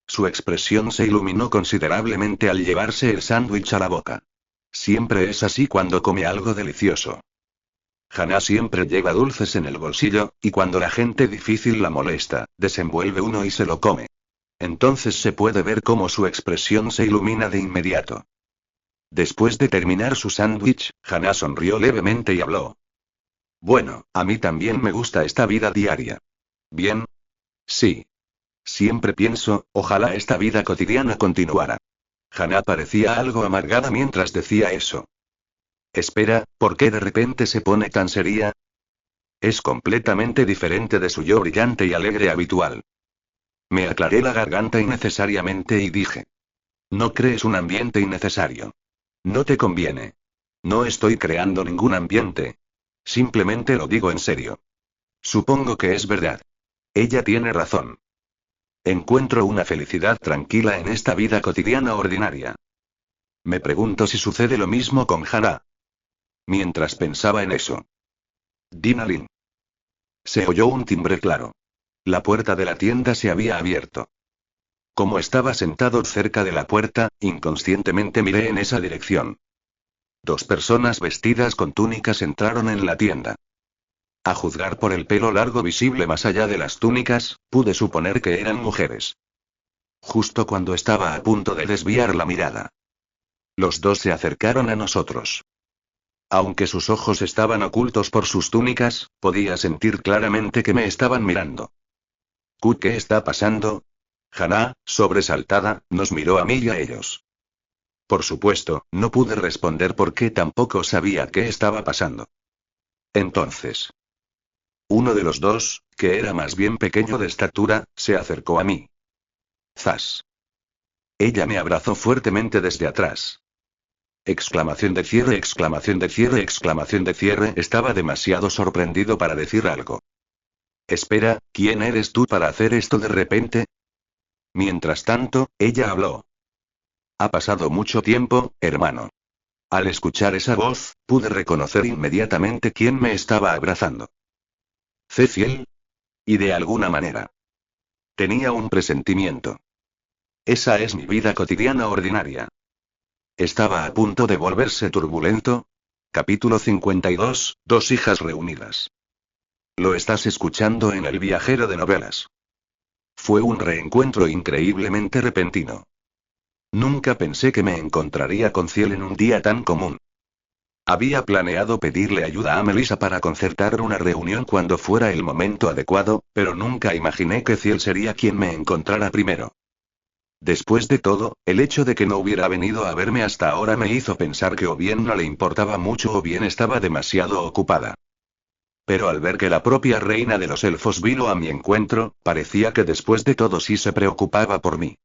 Su expresión se iluminó considerablemente al llevarse el sándwich a la boca. Siempre es así cuando come algo delicioso. Hana siempre lleva dulces en el bolsillo, y cuando la gente difícil la molesta, desenvuelve uno y se lo come. Entonces se puede ver cómo su expresión se ilumina de inmediato. Después de terminar su sándwich, Hana sonrió levemente y habló. Bueno, a mí también me gusta esta vida diaria. ¿Bien? Sí. Siempre pienso, ojalá esta vida cotidiana continuara. Hana parecía algo amargada mientras decía eso. Espera, ¿por qué de repente se pone tan seria? Es completamente diferente de su yo brillante y alegre habitual. Me aclaré la garganta innecesariamente y dije. No crees un ambiente innecesario. No te conviene. No estoy creando ningún ambiente. Simplemente lo digo en serio. Supongo que es verdad. Ella tiene razón. Encuentro una felicidad tranquila en esta vida cotidiana ordinaria. Me pregunto si sucede lo mismo con Hana. Mientras pensaba en eso. Dinalin. Se oyó un timbre claro. La puerta de la tienda se había abierto. Como estaba sentado cerca de la puerta, inconscientemente miré en esa dirección. 2 personas vestidas con túnicas entraron en la tienda. A juzgar por el pelo largo visible más allá de las túnicas, pude suponer que eran mujeres. Justo cuando estaba a punto de desviar la mirada. Los 2 se acercaron a nosotros. Aunque sus ojos estaban ocultos por sus túnicas, podía sentir claramente que me estaban mirando. ¿Qué está pasando? Hana, sobresaltada, nos miró a mí y a ellos. Por supuesto, no pude responder porque tampoco sabía qué estaba pasando. Entonces. Uno de los 2, que era más bien pequeño de estatura, se acercó a mí. ¡Zas! Ella me abrazó fuertemente desde atrás. Exclamación de cierre, exclamación de cierre, exclamación de cierre. Estaba demasiado sorprendido para decir algo. Espera, ¿quién eres tú para hacer esto de repente? Mientras tanto, ella habló. Ha pasado mucho tiempo, hermano. Al escuchar esa voz, pude reconocer inmediatamente quién me estaba abrazando. Ceciel. Y de alguna manera. Tenía un presentimiento. Esa es mi vida cotidiana ordinaria. Estaba a punto de volverse turbulento. Capítulo 52, 2 hijas reunidas. Lo estás escuchando en El Viajero de Novelas. Fue un reencuentro increíblemente repentino. Nunca pensé que me encontraría con Ciel en un día tan común. Había planeado pedirle ayuda a Melissa para concertar una reunión cuando fuera el momento adecuado, pero nunca imaginé que Ciel sería quien me encontrara primero. Después de todo, el hecho de que no hubiera venido a verme hasta ahora me hizo pensar que o bien no le importaba mucho o bien estaba demasiado ocupada. Pero al ver que la propia reina de los elfos vino a mi encuentro, parecía que después de todo sí se preocupaba por mí.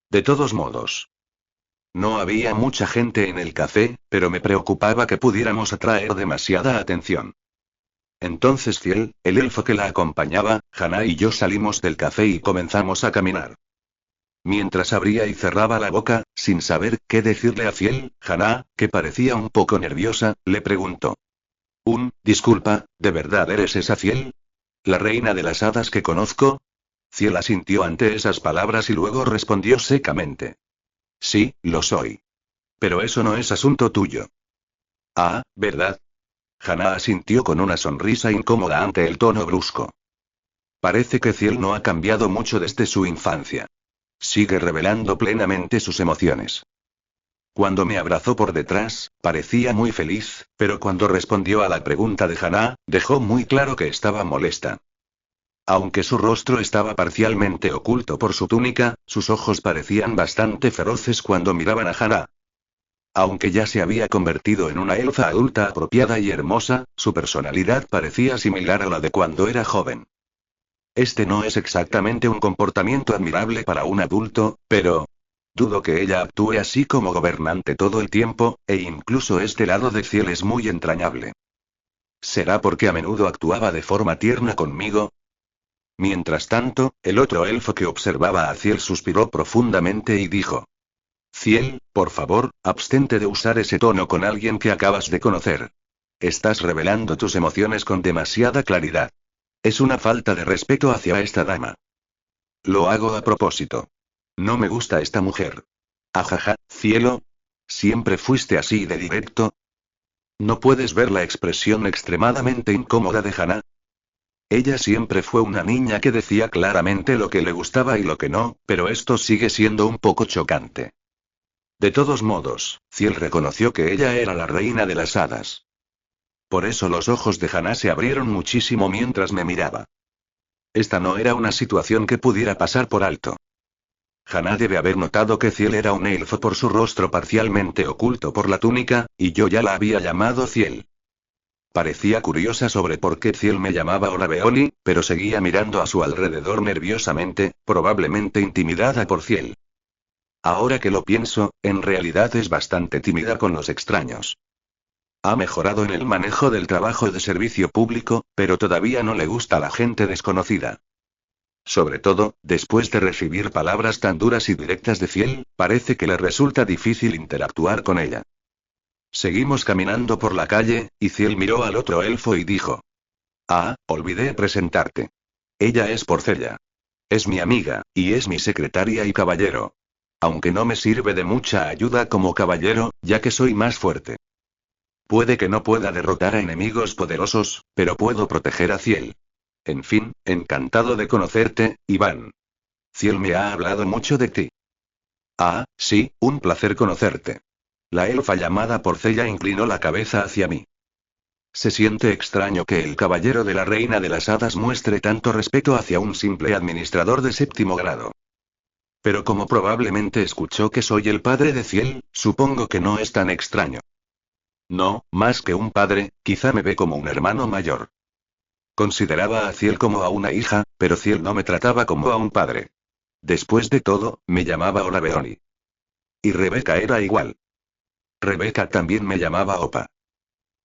De todos modos. No había mucha gente en el café, pero me preocupaba que pudiéramos atraer demasiada atención. Entonces Ciel, el elfo que la acompañaba, Hana y yo salimos del café y comenzamos a caminar. Mientras abría y cerraba la boca, sin saber qué decirle a Ciel, Hana, que parecía un poco nerviosa, le preguntó. Disculpa, ¿de verdad eres esa Ciel? ¿La reina de las hadas que conozco? Ciel asintió ante esas palabras y luego respondió secamente. Sí, lo soy. Pero eso no es asunto tuyo. Ah, ¿verdad? Hana asintió con una sonrisa incómoda ante el tono brusco. Parece que Ciel no ha cambiado mucho desde su infancia. Sigue revelando plenamente sus emociones. Cuando me abrazó por detrás, parecía muy feliz, pero cuando respondió a la pregunta de Hana, dejó muy claro que estaba molesta. Aunque su rostro estaba parcialmente oculto por su túnica, sus ojos parecían bastante feroces cuando miraban a Hana. Aunque ya se había convertido en una elfa adulta apropiada y hermosa, su personalidad parecía similar a la de cuando era joven. Este no es exactamente un comportamiento admirable para un adulto, pero... dudo que ella actúe así como gobernante todo el tiempo, e incluso este lado de Ciel es muy entrañable. ¿Será porque a menudo actuaba de forma tierna conmigo? Mientras tanto, el otro elfo que observaba a Ciel suspiró profundamente y dijo. Ciel, por favor, abstente de usar ese tono con alguien que acabas de conocer. Estás revelando tus emociones con demasiada claridad. Es una falta de respeto hacia esta dama. Lo hago a propósito. No me gusta esta mujer. Ajaja, cielo. ¿Siempre fuiste así de directo? ¿No puedes ver la expresión extremadamente incómoda de Hannah? Ella siempre fue una niña que decía claramente lo que le gustaba y lo que no, pero esto sigue siendo un poco chocante. De todos modos, Ciel reconoció que ella era la reina de las hadas. Por eso los ojos de Hannah se abrieron muchísimo mientras me miraba. Esta no era una situación que pudiera pasar por alto. Hannah debe haber notado que Ciel era un elfo por su rostro parcialmente oculto por la túnica, y yo ya la había llamado Ciel. Parecía curiosa sobre por qué Ciel me llamaba Orabeoni, pero seguía mirando a su alrededor nerviosamente, probablemente intimidada por Ciel. Ahora que lo pienso, en realidad es bastante tímida con los extraños. Ha mejorado en el manejo del trabajo de servicio público, pero todavía no le gusta la gente desconocida. Sobre todo, después de recibir palabras tan duras y directas de Ciel, parece que le resulta difícil interactuar con ella. Seguimos caminando por la calle, y Ciel miró al otro elfo y dijo: Ah, olvidé presentarte. Ella es Porcella. Es mi amiga, y es mi secretaria y caballero. Aunque no me sirve de mucha ayuda como caballero, ya que soy más fuerte. Puede que no pueda derrotar a enemigos poderosos, pero puedo proteger a Ciel. En fin, encantado de conocerte, Iván. Ciel me ha hablado mucho de ti. Ah, sí, un placer conocerte. La elfa llamada Porcella inclinó la cabeza hacia mí. Se siente extraño que el caballero de la reina de las hadas muestre tanto respeto hacia un simple administrador de 7º grado. Pero como probablemente escuchó que soy el padre de Ciel, supongo que no es tan extraño. No, más que un padre, quizá me ve como un hermano mayor. Consideraba a Ciel como a una hija, pero Ciel no me trataba como a un padre. Después de todo, me llamaba Orabeoni. Y Rebeca era igual. Rebeca también me llamaba Opa.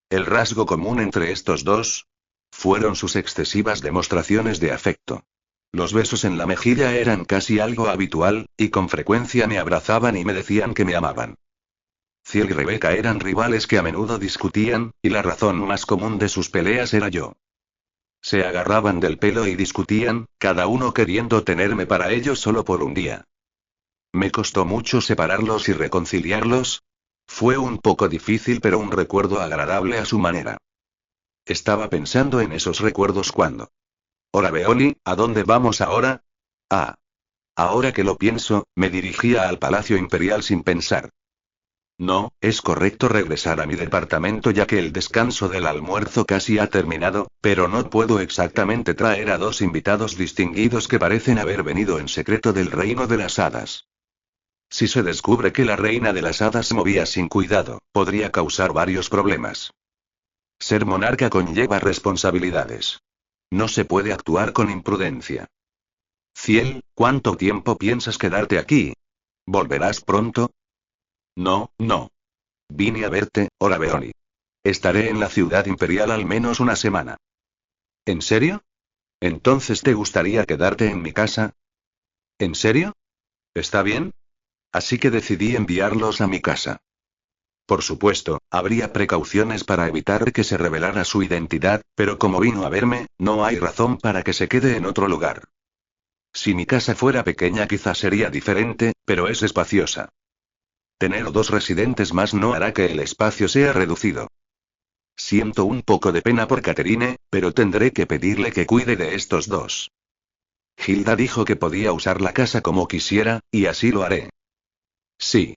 El rasgo común entre estos dos fueron sus excesivas demostraciones de afecto. Los besos en la mejilla eran casi algo habitual, y con frecuencia me abrazaban y me decían que me amaban. Ciel y Rebeca eran rivales que a menudo discutían, y la razón más común de sus peleas era yo. Se agarraban del pelo y discutían, cada uno queriendo tenerme para ellos solo por un día. Me costó mucho separarlos y reconciliarlos. Fue un poco difícil, pero un recuerdo agradable a su manera. Estaba pensando en esos recuerdos cuando... Orabeoni, ¿a dónde vamos ahora? Ah. Ahora que lo pienso, me dirigía al Palacio Imperial sin pensar. No, es correcto regresar a mi departamento ya que el descanso del almuerzo casi ha terminado, pero no puedo exactamente traer a 2 invitados distinguidos que parecen haber venido en secreto del reino de las hadas. Si se descubre que la reina de las hadas se movía sin cuidado, podría causar varios problemas. Ser monarca conlleva responsabilidades. No se puede actuar con imprudencia. Ciel, ¿cuánto tiempo piensas quedarte aquí? ¿Volverás pronto? No, no. Vine a verte, Orabeoni. Estaré en la ciudad imperial al menos una semana. ¿En serio? ¿Entonces te gustaría quedarte en mi casa? ¿En serio? ¿Está bien? Así que decidí enviarlos a mi casa. Por supuesto, habría precauciones para evitar que se revelara su identidad, pero como vino a verme, no hay razón para que se quede en otro lugar. Si mi casa fuera pequeña quizás sería diferente, pero es espaciosa. Tener 2 residentes más no hará que el espacio sea reducido. Siento un poco de pena por Catherine, pero tendré que pedirle que cuide de estos 2. Hilda dijo que podía usar la casa como quisiera, y así lo haré. Sí.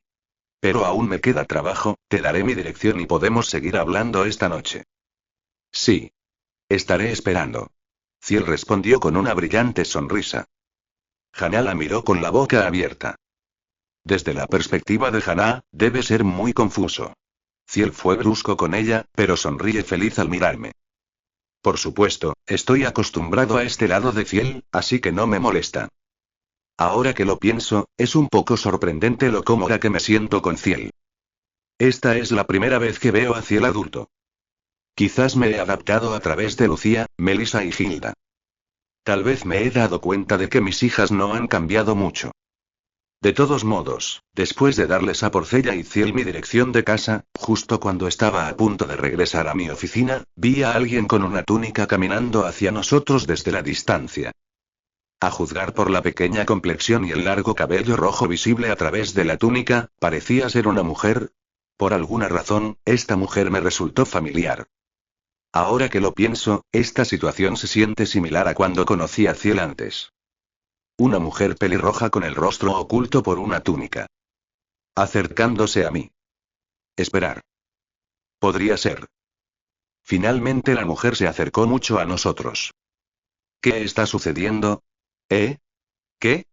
Pero aún me queda trabajo, te daré mi dirección y podemos seguir hablando esta noche. Sí. Estaré esperando. Ciel respondió con una brillante sonrisa. Hannah la miró con la boca abierta. Desde la perspectiva de Hannah, debe ser muy confuso. Ciel fue brusco con ella, pero sonríe feliz al mirarme. Por supuesto, estoy acostumbrado a este lado de Ciel, así que no me molesta. Ahora que lo pienso, es un poco sorprendente lo cómoda que me siento con Ciel. Esta es la primera vez que veo a Ciel adulto. Quizás me he adaptado a través de Lucía, Melissa y Hilda. Tal vez me he dado cuenta de que mis hijas no han cambiado mucho. De todos modos, después de darles a Porcella y Ciel mi dirección de casa, justo cuando estaba a punto de regresar a mi oficina, vi a alguien con una túnica caminando hacia nosotros desde la distancia. A juzgar por la pequeña complexión y el largo cabello rojo visible a través de la túnica, parecía ser una mujer. Por alguna razón, esta mujer me resultó familiar. Ahora que lo pienso, esta situación se siente similar a cuando conocí a Ciel antes. Una mujer pelirroja con el rostro oculto por una túnica. Acercándose a mí. Esperar. Podría ser. Finalmente la mujer se acercó mucho a nosotros. ¿Qué está sucediendo? ¿Eh? ¿Qué?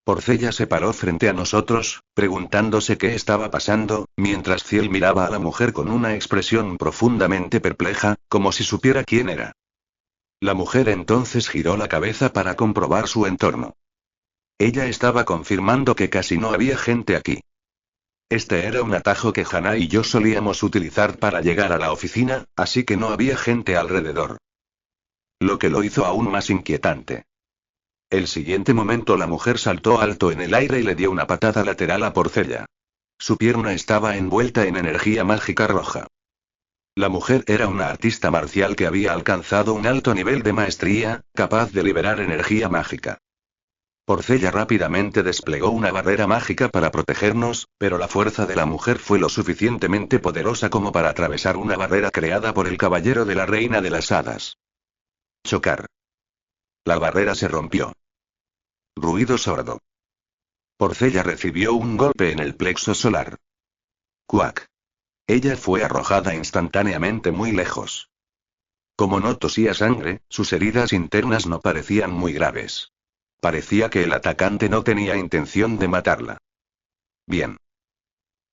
Porcella se paró frente a nosotros, preguntándose qué estaba pasando, mientras Ciel miraba a la mujer con una expresión profundamente perpleja, como si supiera quién era. La mujer entonces giró la cabeza para comprobar su entorno. Ella estaba confirmando que casi no había gente aquí. Este era un atajo que Hannah y yo solíamos utilizar para llegar a la oficina, así que no había gente alrededor. Lo que lo hizo aún más inquietante. El siguiente momento la mujer saltó alto en el aire y le dio una patada lateral a Porcella. Su pierna estaba envuelta en energía mágica roja. La mujer era una artista marcial que había alcanzado un alto nivel de maestría, capaz de liberar energía mágica. Porcella rápidamente desplegó una barrera mágica para protegernos, pero la fuerza de la mujer fue lo suficientemente poderosa como para atravesar una barrera creada por el caballero de la reina de las hadas. Chocar. La barrera se rompió. Ruido sordo. Porcella recibió un golpe en el plexo solar. Cuac. Ella fue arrojada instantáneamente muy lejos. Como no tosía sangre, sus heridas internas no parecían muy graves. Parecía que el atacante no tenía intención de matarla. Bien.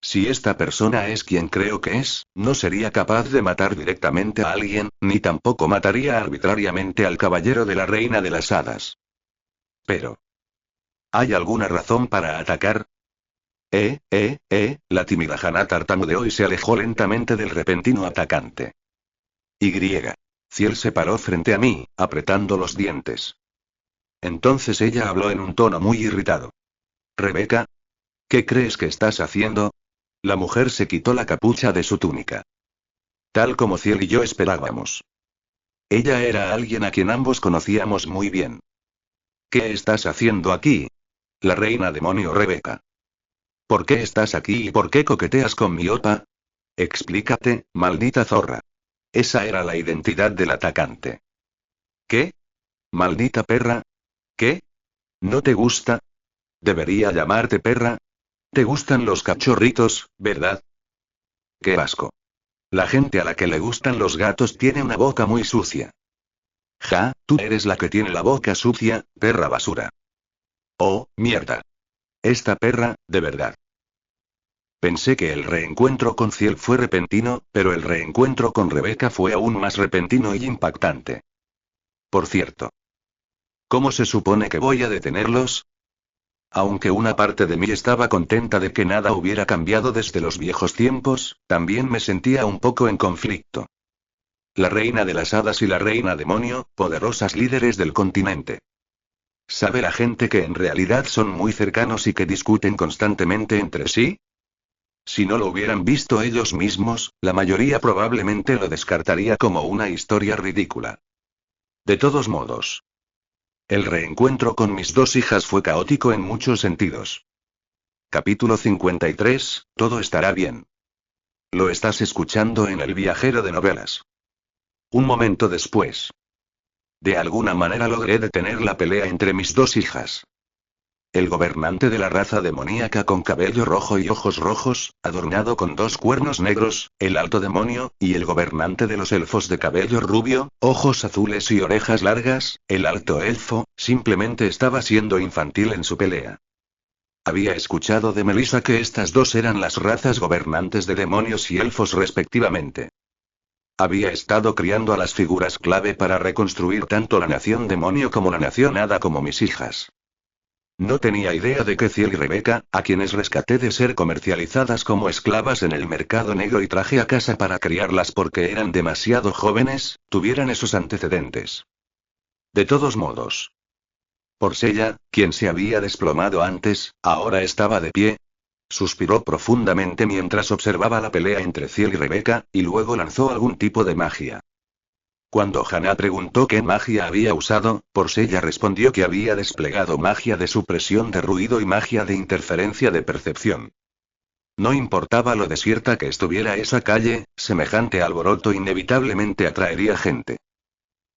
Si esta persona es quien creo que es, no sería capaz de matar directamente a alguien, ni tampoco mataría arbitrariamente al caballero de la reina de las hadas. Pero... ¿hay alguna razón para atacar? La tímida Hannah tartamudeó y se alejó lentamente del repentino atacante. Ciel se paró frente a mí, apretando los dientes. Entonces ella habló en un tono muy irritado. Rebeca, ¿qué crees que estás haciendo? La mujer se quitó la capucha de su túnica. Tal como Ciel y yo esperábamos. Ella era alguien a quien ambos conocíamos muy bien. ¿Qué estás haciendo aquí? La reina demonio Rebeca. ¿Por qué estás aquí y por qué coqueteas con mi opa? Explícate, maldita zorra. Esa era la identidad del atacante. ¿Qué? ¿Maldita perra? ¿Qué? ¿No te gusta? ¿Debería llamarte perra? ¿Te gustan los cachorritos, verdad? ¡Qué asco! La gente a la que le gustan los gatos tiene una boca muy sucia. Ja, tú eres la que tiene la boca sucia, perra basura. Oh, mierda. Esta perra, de verdad. Pensé que el reencuentro con Ciel fue repentino, pero el reencuentro con Rebeca fue aún más repentino y impactante. Por cierto. ¿Cómo se supone que voy a detenerlos? Aunque una parte de mí estaba contenta de que nada hubiera cambiado desde los viejos tiempos, también me sentía un poco en conflicto. La reina de las hadas y la reina demonio, poderosas líderes del continente. ¿Sabe la gente que en realidad son muy cercanos y que discuten constantemente entre sí? Si no lo hubieran visto ellos mismos, la mayoría probablemente lo descartaría como una historia ridícula. De todos modos. El reencuentro con mis dos hijas fue caótico en muchos sentidos. Capítulo 53, todo estará bien. Lo estás escuchando en El Viajero de Novelas. Un momento después. De alguna manera logré detener la pelea entre mis dos hijas. El gobernante de la raza demoníaca con cabello rojo y ojos rojos, adornado con dos cuernos negros, el alto demonio, y el gobernante de los elfos de cabello rubio, ojos azules y orejas largas, el alto elfo, simplemente estaba siendo infantil en su pelea. Había escuchado de Melissa que estas dos eran las razas gobernantes de demonios y elfos respectivamente. Había estado criando a las figuras clave para reconstruir tanto la nación demonio como la nación hada como mis hijas. No tenía idea de que Ciel y Rebeca, a quienes rescaté de ser comercializadas como esclavas en el mercado negro y traje a casa para criarlas porque eran demasiado jóvenes, tuvieran esos antecedentes. De todos modos. Porcella, quien se había desplomado antes, ahora estaba de pie. Suspiró profundamente mientras observaba la pelea entre Ciel y Rebeca, y luego lanzó algún tipo de magia. Cuando Hannah preguntó qué magia había usado, Porcella respondió que había desplegado magia de supresión de ruido y magia de interferencia de percepción. No importaba lo desierta que estuviera esa calle, semejante alboroto inevitablemente atraería gente.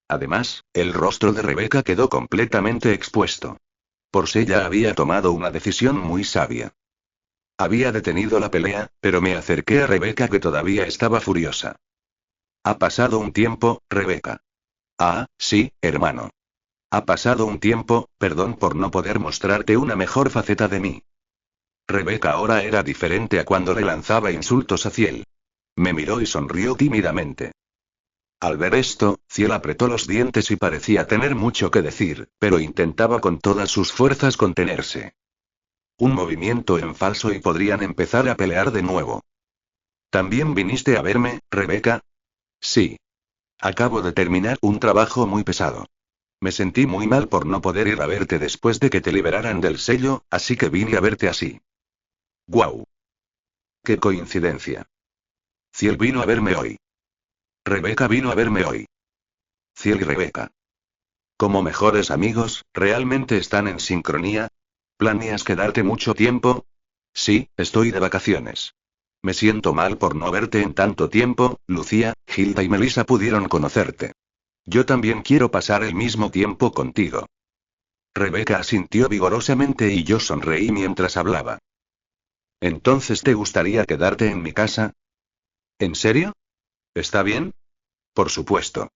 Además, el rostro de Rebeca quedó completamente expuesto. Porcella había tomado una decisión muy sabia. Había detenido la pelea, pero me acerqué a Rebeca que todavía estaba furiosa. Ha pasado un tiempo, Rebeca. Ah, sí, hermano. Ha pasado un tiempo, perdón por no poder mostrarte una mejor faceta de mí. Rebeca ahora era diferente a cuando le lanzaba insultos a Ciel. Me miró y sonrió tímidamente. Al ver esto, Ciel apretó los dientes y parecía tener mucho que decir, pero intentaba con todas sus fuerzas contenerse. Un movimiento en falso y podrían empezar a pelear de nuevo. ¿También viniste a verme, Rebeca? Sí. Acabo de terminar un trabajo muy pesado. Me sentí muy mal por no poder ir a verte después de que te liberaran del sello, así que vine a verte así. ¡Guau! ¡Qué coincidencia! Ciel vino a verme hoy. Rebeca vino a verme hoy. Ciel y Rebeca. Como mejores amigos, ¿realmente están en sincronía? ¿Planeas quedarte mucho tiempo? Sí, estoy de vacaciones. Me siento mal por no verte en tanto tiempo, Lucía, Hilda y Melissa pudieron conocerte. Yo también quiero pasar el mismo tiempo contigo. Rebeca asintió vigorosamente y yo sonreí mientras hablaba. ¿Entonces te gustaría quedarte en mi casa? ¿En serio? ¿Está bien? Por supuesto.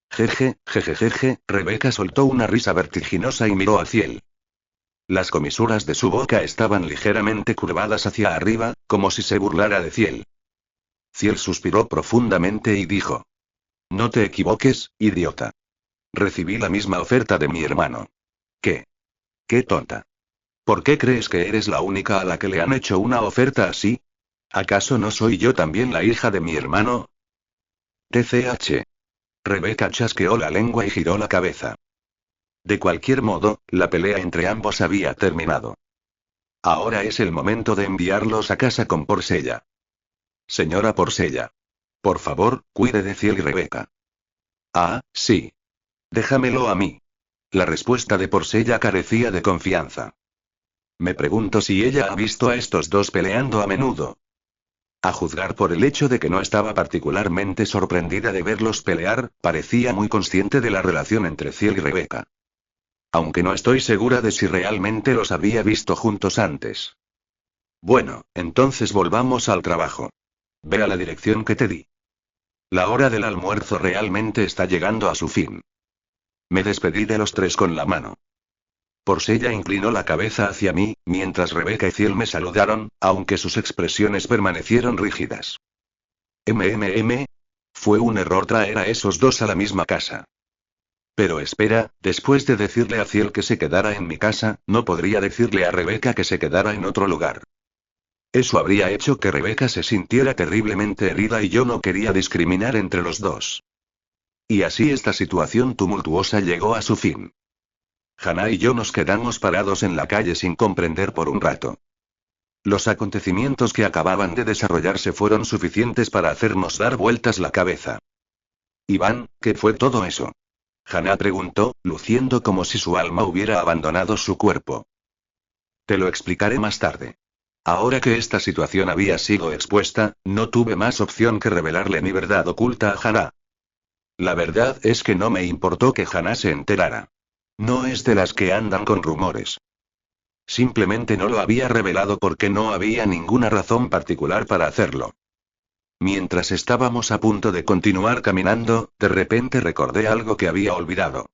Jeje, jejejeje, Rebeca soltó una risa vertiginosa y miró al cielo. Las comisuras de su boca estaban ligeramente curvadas hacia arriba, como si se burlara de Ciel. Ciel suspiró profundamente y dijo. No te equivoques, idiota. Recibí la misma oferta de mi hermano. ¿Qué? ¡Qué tonta! ¿Por qué crees que eres la única a la que le han hecho una oferta así? ¿Acaso no soy yo también la hija de mi hermano? TCH. Rebeca chasqueó la lengua y giró la cabeza. De cualquier modo, la pelea entre ambos había terminado. Ahora es el momento de enviarlos a casa con Porcella. Señora Porcella. Por favor, cuide de Ciel y Rebeca. Ah, sí. Déjamelo a mí. La respuesta de Porcella carecía de confianza. Me pregunto si ella ha visto a estos dos peleando a menudo. A juzgar por el hecho de que no estaba particularmente sorprendida de verlos pelear, parecía muy consciente de la relación entre Ciel y Rebeca. Aunque no estoy segura de si realmente los había visto juntos antes. Bueno, entonces volvamos al trabajo. Ve a la dirección que te di. La hora del almuerzo realmente está llegando a su fin. Me despedí de los tres con la mano. Porcella inclinó la cabeza hacia mí, mientras Rebeca y Ciel me saludaron, aunque sus expresiones permanecieron rígidas. Fue un error traer a esos dos a la misma casa. Pero espera, después de decirle a Ciel que se quedara en mi casa, no podría decirle a Rebeca que se quedara en otro lugar. Eso habría hecho que Rebeca se sintiera terriblemente herida y yo no quería discriminar entre los dos. Y así esta situación tumultuosa llegó a su fin. Hannah y yo nos quedamos parados en la calle sin comprender por un rato. Los acontecimientos que acababan de desarrollarse fueron suficientes para hacernos dar vueltas la cabeza. Iván, ¿qué fue todo eso? Hannah preguntó, luciendo como si su alma hubiera abandonado su cuerpo. Te lo explicaré más tarde. Ahora que esta situación había sido expuesta, no tuve más opción que revelarle mi verdad oculta a Hannah. La verdad es que no me importó que Hannah se enterara. No es de las que andan con rumores. Simplemente no lo había revelado porque no había ninguna razón particular para hacerlo. Mientras estábamos a punto de continuar caminando, de repente recordé algo que había olvidado.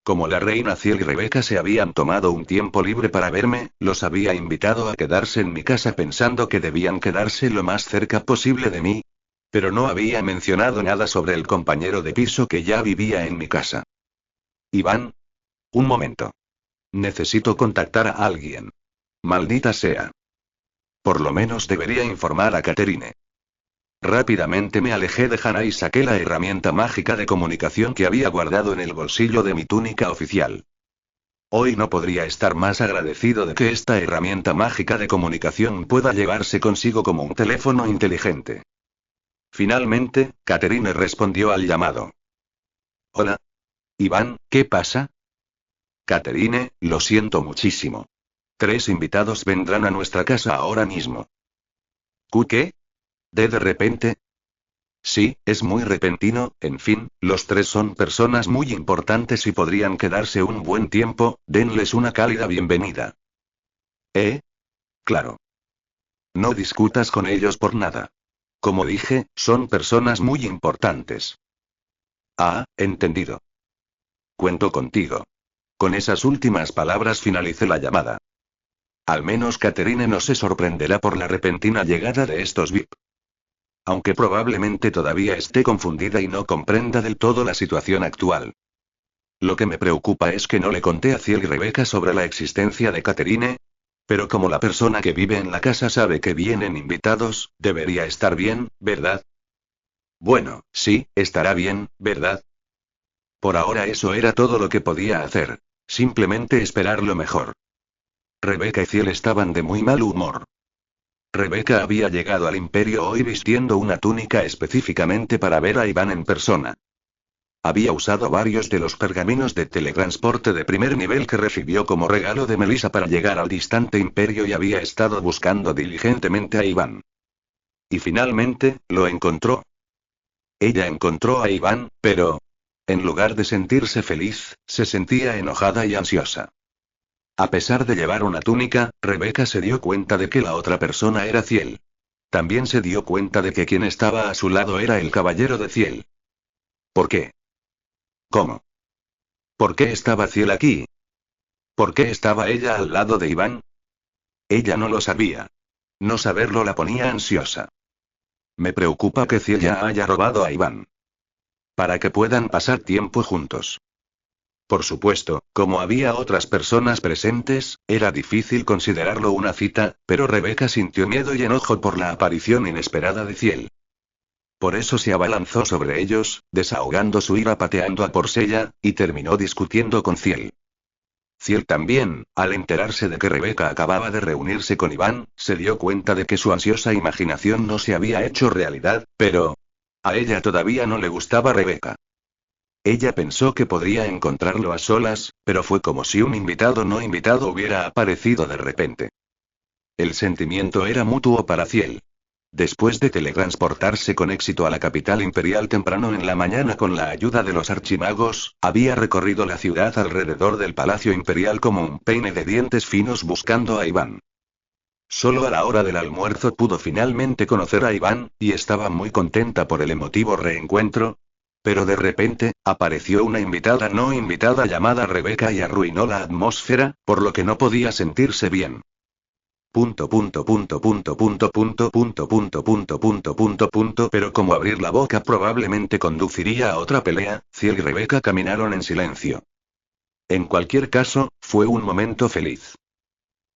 Como la reina Ciel y Rebeca se habían tomado un tiempo libre para verme, los había invitado a quedarse en mi casa pensando que debían quedarse lo más cerca posible de mí. Pero no había mencionado nada sobre el compañero de piso que ya vivía en mi casa. Iván. Un momento. Necesito contactar a alguien. Maldita sea. Por lo menos debería informar a Catherine. Rápidamente me alejé de Hannah y saqué la herramienta mágica de comunicación que había guardado en el bolsillo de mi túnica oficial. Hoy no podría estar más agradecido de que esta herramienta mágica de comunicación pueda llevarse consigo como un teléfono inteligente. Finalmente, Catherine respondió al llamado. Hola. Iván, ¿qué pasa? Catherine, lo siento muchísimo. 3 invitados vendrán a nuestra casa ahora mismo. ¿Qué? ¿De repente? Sí, es muy repentino, en fin, los tres son personas muy importantes y podrían quedarse un buen tiempo, denles una cálida bienvenida. ¿Eh? Claro. No discutas con ellos por nada. Como dije, son personas muy importantes. Ah, entendido. Cuento contigo. Con esas últimas palabras finalicé la llamada. Al menos Catherine no se sorprenderá por la repentina llegada de estos VIP. Aunque probablemente todavía esté confundida y no comprenda del todo la situación actual. Lo que me preocupa es que no le conté a Ciel y Rebecca sobre la existencia de Catherine. Pero como la persona que vive en la casa sabe que vienen invitados, debería estar bien, ¿verdad? Bueno, sí, estará bien, ¿verdad? Por ahora eso era todo lo que podía hacer. Simplemente esperar lo mejor. Rebecca y Ciel estaban de muy mal humor. Rebecca había llegado al Imperio hoy vistiendo una túnica específicamente para ver a Iván en persona. Había usado varios de los pergaminos de teletransporte de primer nivel que recibió como regalo de Melissa para llegar al distante Imperio y había estado buscando diligentemente a Iván. Y finalmente, lo encontró. Ella encontró a Iván, pero, en lugar de sentirse feliz, se sentía enojada y ansiosa. A pesar de llevar una túnica, Rebecca se dio cuenta de que la otra persona era Ciel. También se dio cuenta de que quien estaba a su lado era el caballero de Ciel. ¿Por qué? ¿Cómo? ¿Por qué estaba Ciel aquí? ¿Por qué estaba ella al lado de Iván? Ella no lo sabía. No saberlo la ponía ansiosa. Me preocupa que Ciel ya haya robado a Iván. Para que puedan pasar tiempo juntos. Por supuesto, como había otras personas presentes, era difícil considerarlo una cita, pero Rebecca sintió miedo y enojo por la aparición inesperada de Ciel. Por eso se abalanzó sobre ellos, desahogando su ira pateando a Porcella, y terminó discutiendo con Ciel. Ciel también, al enterarse de que Rebecca acababa de reunirse con Iván, se dio cuenta de que su ansiosa imaginación no se había hecho realidad, pero... a ella todavía no le gustaba Rebecca. Ella pensó que podría encontrarlo a solas, pero fue como si un invitado no invitado hubiera aparecido de repente. El sentimiento era mutuo para Ciel. Después de teletransportarse con éxito a la capital imperial temprano en la mañana con la ayuda de los archimagos, había recorrido la ciudad alrededor del palacio imperial como un peine de dientes finos buscando a Iván. Solo a la hora del almuerzo pudo finalmente conocer a Iván, y estaba muy contenta por el emotivo reencuentro. Pero de repente, apareció una invitada no invitada llamada Rebecca y arruinó la atmósfera, por lo que no podía sentirse bien. Pero como abrir la boca probablemente conduciría a otra pelea, Ciel y Rebecca caminaron en silencio. En cualquier caso, fue un momento feliz.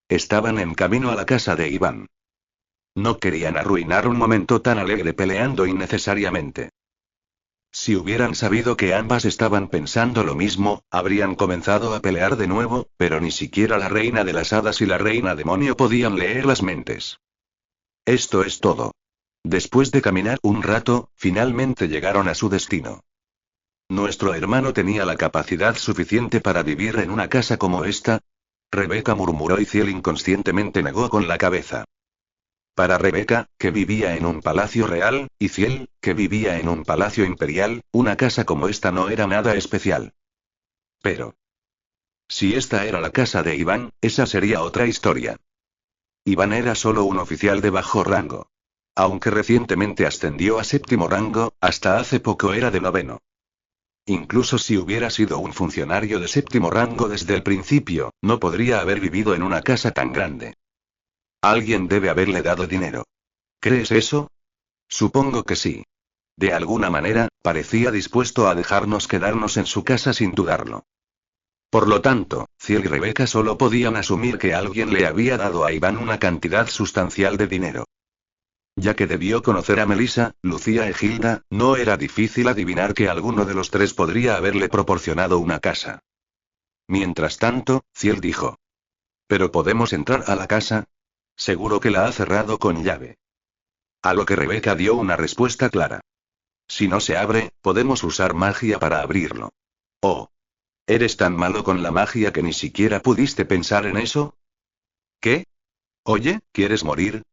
Estaban en camino a la casa de Iván. No querían arruinar un momento tan alegre peleando innecesariamente. Si hubieran sabido que ambas estaban pensando lo mismo, habrían comenzado a pelear de nuevo, pero ni siquiera la reina de las hadas y la reina demonio podían leer las mentes. Esto es todo. Después de caminar un rato, finalmente llegaron a su destino. Nuestro hermano tenía la capacidad suficiente para vivir en una casa como esta. Rebecca murmuró y Ciel inconscientemente negó con la cabeza. Para Rebecca, que vivía en un palacio real, y Ciel, que vivía en un palacio imperial, una casa como esta no era nada especial. Pero... si esta era la casa de Iván, esa sería otra historia. Iván era solo un oficial de bajo rango. Aunque recientemente ascendió a séptimo rango, hasta hace poco era de noveno. Incluso si hubiera sido un funcionario de séptimo rango desde el principio, no podría haber vivido en una casa tan grande. Alguien debe haberle dado dinero. ¿Crees eso? Supongo que sí. De alguna manera, parecía dispuesto a dejarnos quedarnos en su casa sin dudarlo. Por lo tanto, Ciel y Rebecca solo podían asumir que alguien le había dado a Iván una cantidad sustancial de dinero. Ya que debió conocer a Melissa, Lucía y Hilda, no era difícil adivinar que alguno de los tres podría haberle proporcionado una casa. Mientras tanto, Ciel dijo. ¿Pero podemos entrar a la casa? Seguro que la ha cerrado con llave. A lo que Rebecca dio una respuesta clara. Si no se abre, podemos usar magia para abrirlo. Oh. ¿Eres tan malo con la magia que ni siquiera pudiste pensar en eso? ¿Qué? Oye, ¿quieres morir?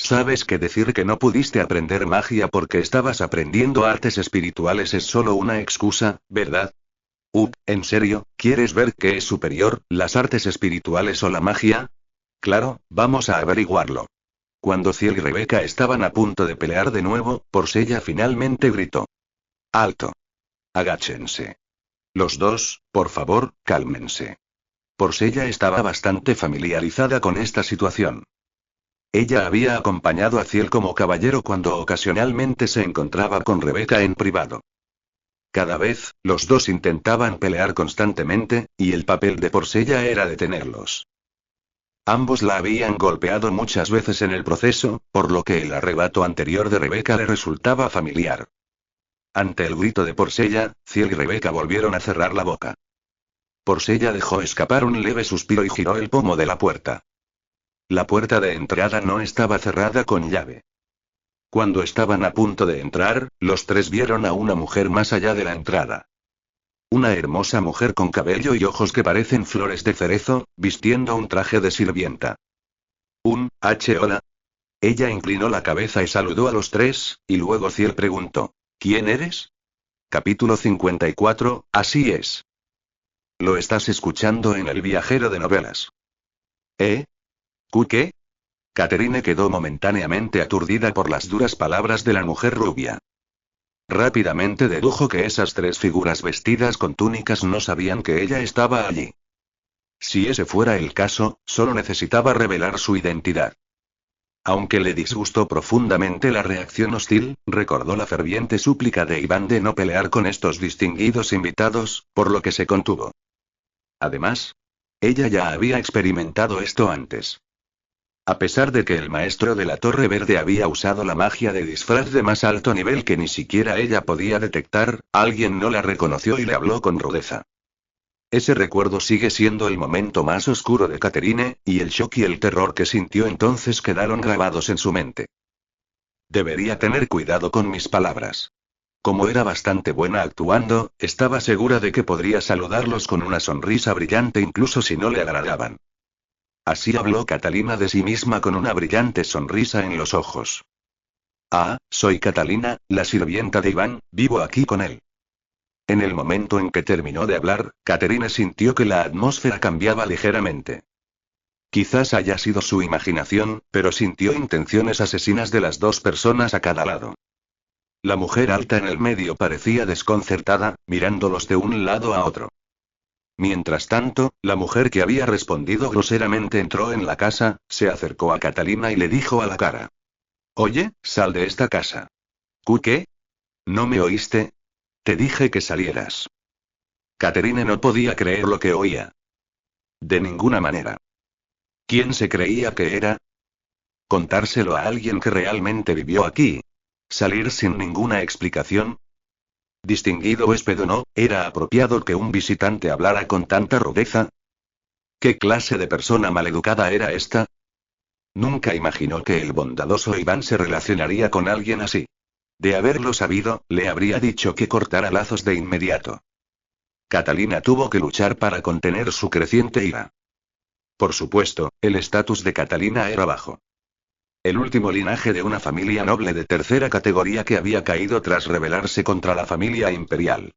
Sabes que decir que no pudiste aprender magia porque estabas aprendiendo artes espirituales es solo una excusa, ¿verdad? ¿En serio, quieres ver qué es superior, las artes espirituales o la magia? Claro, vamos a averiguarlo. Cuando Ciel y Rebeca estaban a punto de pelear de nuevo, Porcella finalmente gritó. ¡Alto! Agáchense. Los dos, por favor, cálmense. Porcella estaba bastante familiarizada con esta situación. Ella había acompañado a Ciel como caballero cuando ocasionalmente se encontraba con Rebeca en privado. Cada vez, los dos intentaban pelear constantemente, y el papel de Porcella era detenerlos. Ambos la habían golpeado muchas veces en el proceso, por lo que el arrebato anterior de Rebeca le resultaba familiar. Ante el grito de Porcella, Ciel y Rebeca volvieron a cerrar la boca. Porcella dejó escapar un leve suspiro y giró el pomo de la puerta. La puerta de entrada no estaba cerrada con llave. Cuando estaban a punto de entrar, los tres vieron a una mujer más allá de la entrada. Una hermosa mujer con cabello y ojos que parecen flores de cerezo, vistiendo un traje de sirvienta. Hola. Ella inclinó la cabeza y saludó a los tres, y luego Ciel preguntó, ¿quién eres? Capítulo 54, así es. Lo estás escuchando en El viajero de novelas. ¿Qué? Catherine quedó momentáneamente aturdida por las duras palabras de la mujer rubia. Rápidamente dedujo que esas tres figuras vestidas con túnicas no sabían que ella estaba allí. Si ese fuera el caso, solo necesitaba revelar su identidad. Aunque le disgustó profundamente la reacción hostil, recordó la ferviente súplica de Iván de no pelear con estos distinguidos invitados, por lo que se contuvo. Además, ella ya había experimentado esto antes. A pesar de que el maestro de la Torre Verde había usado la magia de disfraz de más alto nivel que ni siquiera ella podía detectar, alguien no la reconoció y le habló con rudeza. Ese recuerdo sigue siendo el momento más oscuro de Catherine, y el shock y el terror que sintió entonces quedaron grabados en su mente. Debería tener cuidado con mis palabras. Como era bastante buena actuando, estaba segura de que podría saludarlos con una sonrisa brillante incluso si no le agradaban. Así habló Catalina de sí misma con una brillante sonrisa en los ojos. Soy Catalina, la sirvienta de Iván, vivo aquí con él. En el momento en que terminó de hablar, Catherine sintió que la atmósfera cambiaba ligeramente. Quizás haya sido su imaginación, pero sintió intenciones asesinas de las dos personas a cada lado. La mujer alta en el medio parecía desconcertada, mirándolos de un lado a otro. Mientras tanto, la mujer que había respondido groseramente entró en la casa, se acercó a Catalina y le dijo a la cara. Oye, sal de esta casa. ¿Qué? ¿No me oíste? Te dije que salieras. Catherine no podía creer lo que oía. De ninguna manera. ¿Quién se creía que era? ¿Contárselo a alguien que realmente vivió aquí? ¿Salir sin ninguna explicación? Distinguido huésped o no, ¿era apropiado que un visitante hablara con tanta rudeza? ¿Qué clase de persona maleducada era esta? Nunca imaginó que el bondadoso Iván se relacionaría con alguien así. De haberlo sabido, le habría dicho que cortara lazos de inmediato. Catalina tuvo que luchar para contener su creciente ira. Por supuesto, el estatus de Catalina era bajo. El último linaje de una familia noble de tercera categoría que había caído tras rebelarse contra la familia imperial.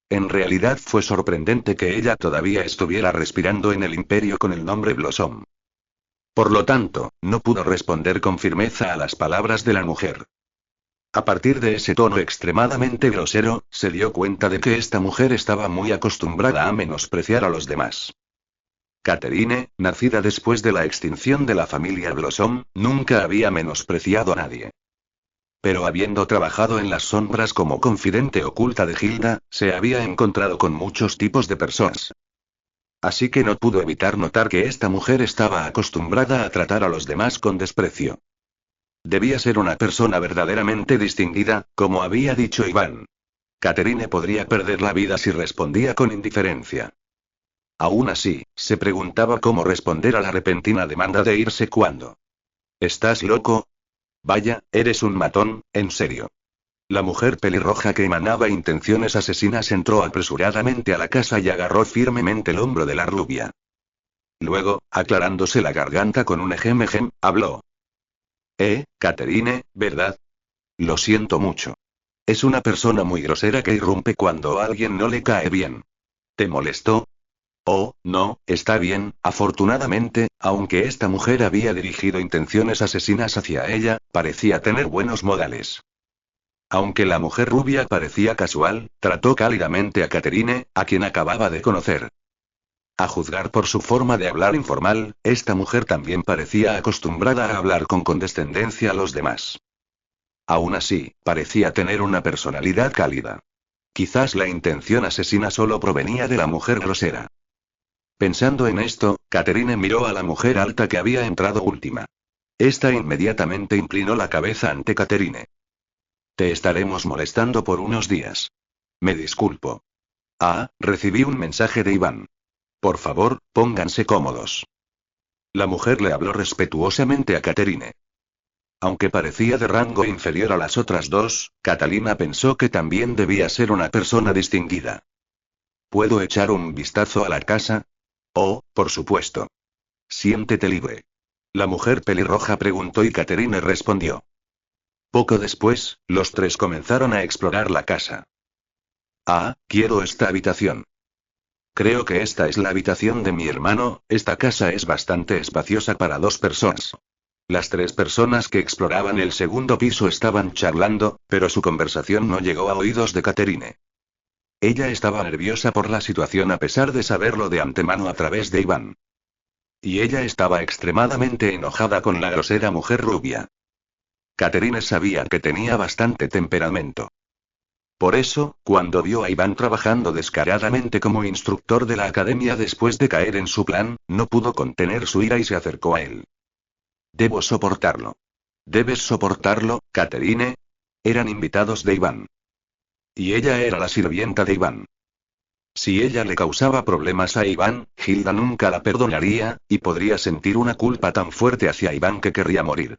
En realidad fue sorprendente que ella todavía estuviera respirando en el imperio con el nombre Blossom. Por lo tanto, no pudo responder con firmeza a las palabras de la mujer. A partir de ese tono extremadamente grosero, se dio cuenta de que esta mujer estaba muy acostumbrada a menospreciar a los demás. Catherine, nacida después de la extinción de la familia Blossom, nunca había menospreciado a nadie. Pero habiendo trabajado en las sombras como confidente oculta de Hilda, se había encontrado con muchos tipos de personas. Así que no pudo evitar notar que esta mujer estaba acostumbrada a tratar a los demás con desprecio. Debía ser una persona verdaderamente distinguida, como había dicho Iván. Catherine podría perder la vida si respondía con indiferencia. Aún así, se preguntaba cómo responder a la repentina demanda de irse cuando. ¿Estás loco? Vaya, eres un matón, en serio. La mujer pelirroja que emanaba intenciones asesinas entró apresuradamente a la casa y agarró firmemente el hombro de la rubia. Luego, aclarándose la garganta con un ejem, habló. Catherine, ¿verdad? Lo siento mucho. Es una persona muy grosera que irrumpe cuando a alguien no le cae bien. ¿Te molestó? Oh, no, está bien, afortunadamente, aunque esta mujer había dirigido intenciones asesinas hacia ella, parecía tener buenos modales. Aunque la mujer rubia parecía casual, trató cálidamente a Catherine, a quien acababa de conocer. A juzgar por su forma de hablar informal, esta mujer también parecía acostumbrada a hablar con condescendencia a los demás. Aún así, parecía tener una personalidad cálida. Quizás la intención asesina solo provenía de la mujer grosera. Pensando en esto, Catherine miró a la mujer alta que había entrado última. Esta inmediatamente inclinó la cabeza ante Catherine. Te estaremos molestando por unos días. Me disculpo. Recibí un mensaje de Iván. Por favor, pónganse cómodos. La mujer le habló respetuosamente a Catherine. Aunque parecía de rango inferior a las otras dos, Catalina pensó que también debía ser una persona distinguida. ¿Puedo echar un vistazo a la casa? Oh, por supuesto. Siéntete libre. La mujer pelirroja preguntó y Catherine respondió. Poco después, los tres comenzaron a explorar la casa. Quiero esta habitación. Creo que esta es la habitación de mi hermano, esta casa es bastante espaciosa para 2 personas. Las 3 personas que exploraban el segundo piso estaban charlando, pero su conversación no llegó a oídos de Catherine. Ella estaba nerviosa por la situación a pesar de saberlo de antemano a través de Iván. Y ella estaba extremadamente enojada con la grosera mujer rubia. Catherine sabía que tenía bastante temperamento. Por eso, cuando vio a Iván trabajando descaradamente como instructor de la academia después de caer en su plan, no pudo contener su ira y se acercó a él. Debo soportarlo. Debes soportarlo, Catherine. Eran invitados de Iván. Y ella era la sirvienta de Iván. Si ella le causaba problemas a Iván, Hilda nunca la perdonaría, y podría sentir una culpa tan fuerte hacia Iván que querría morir.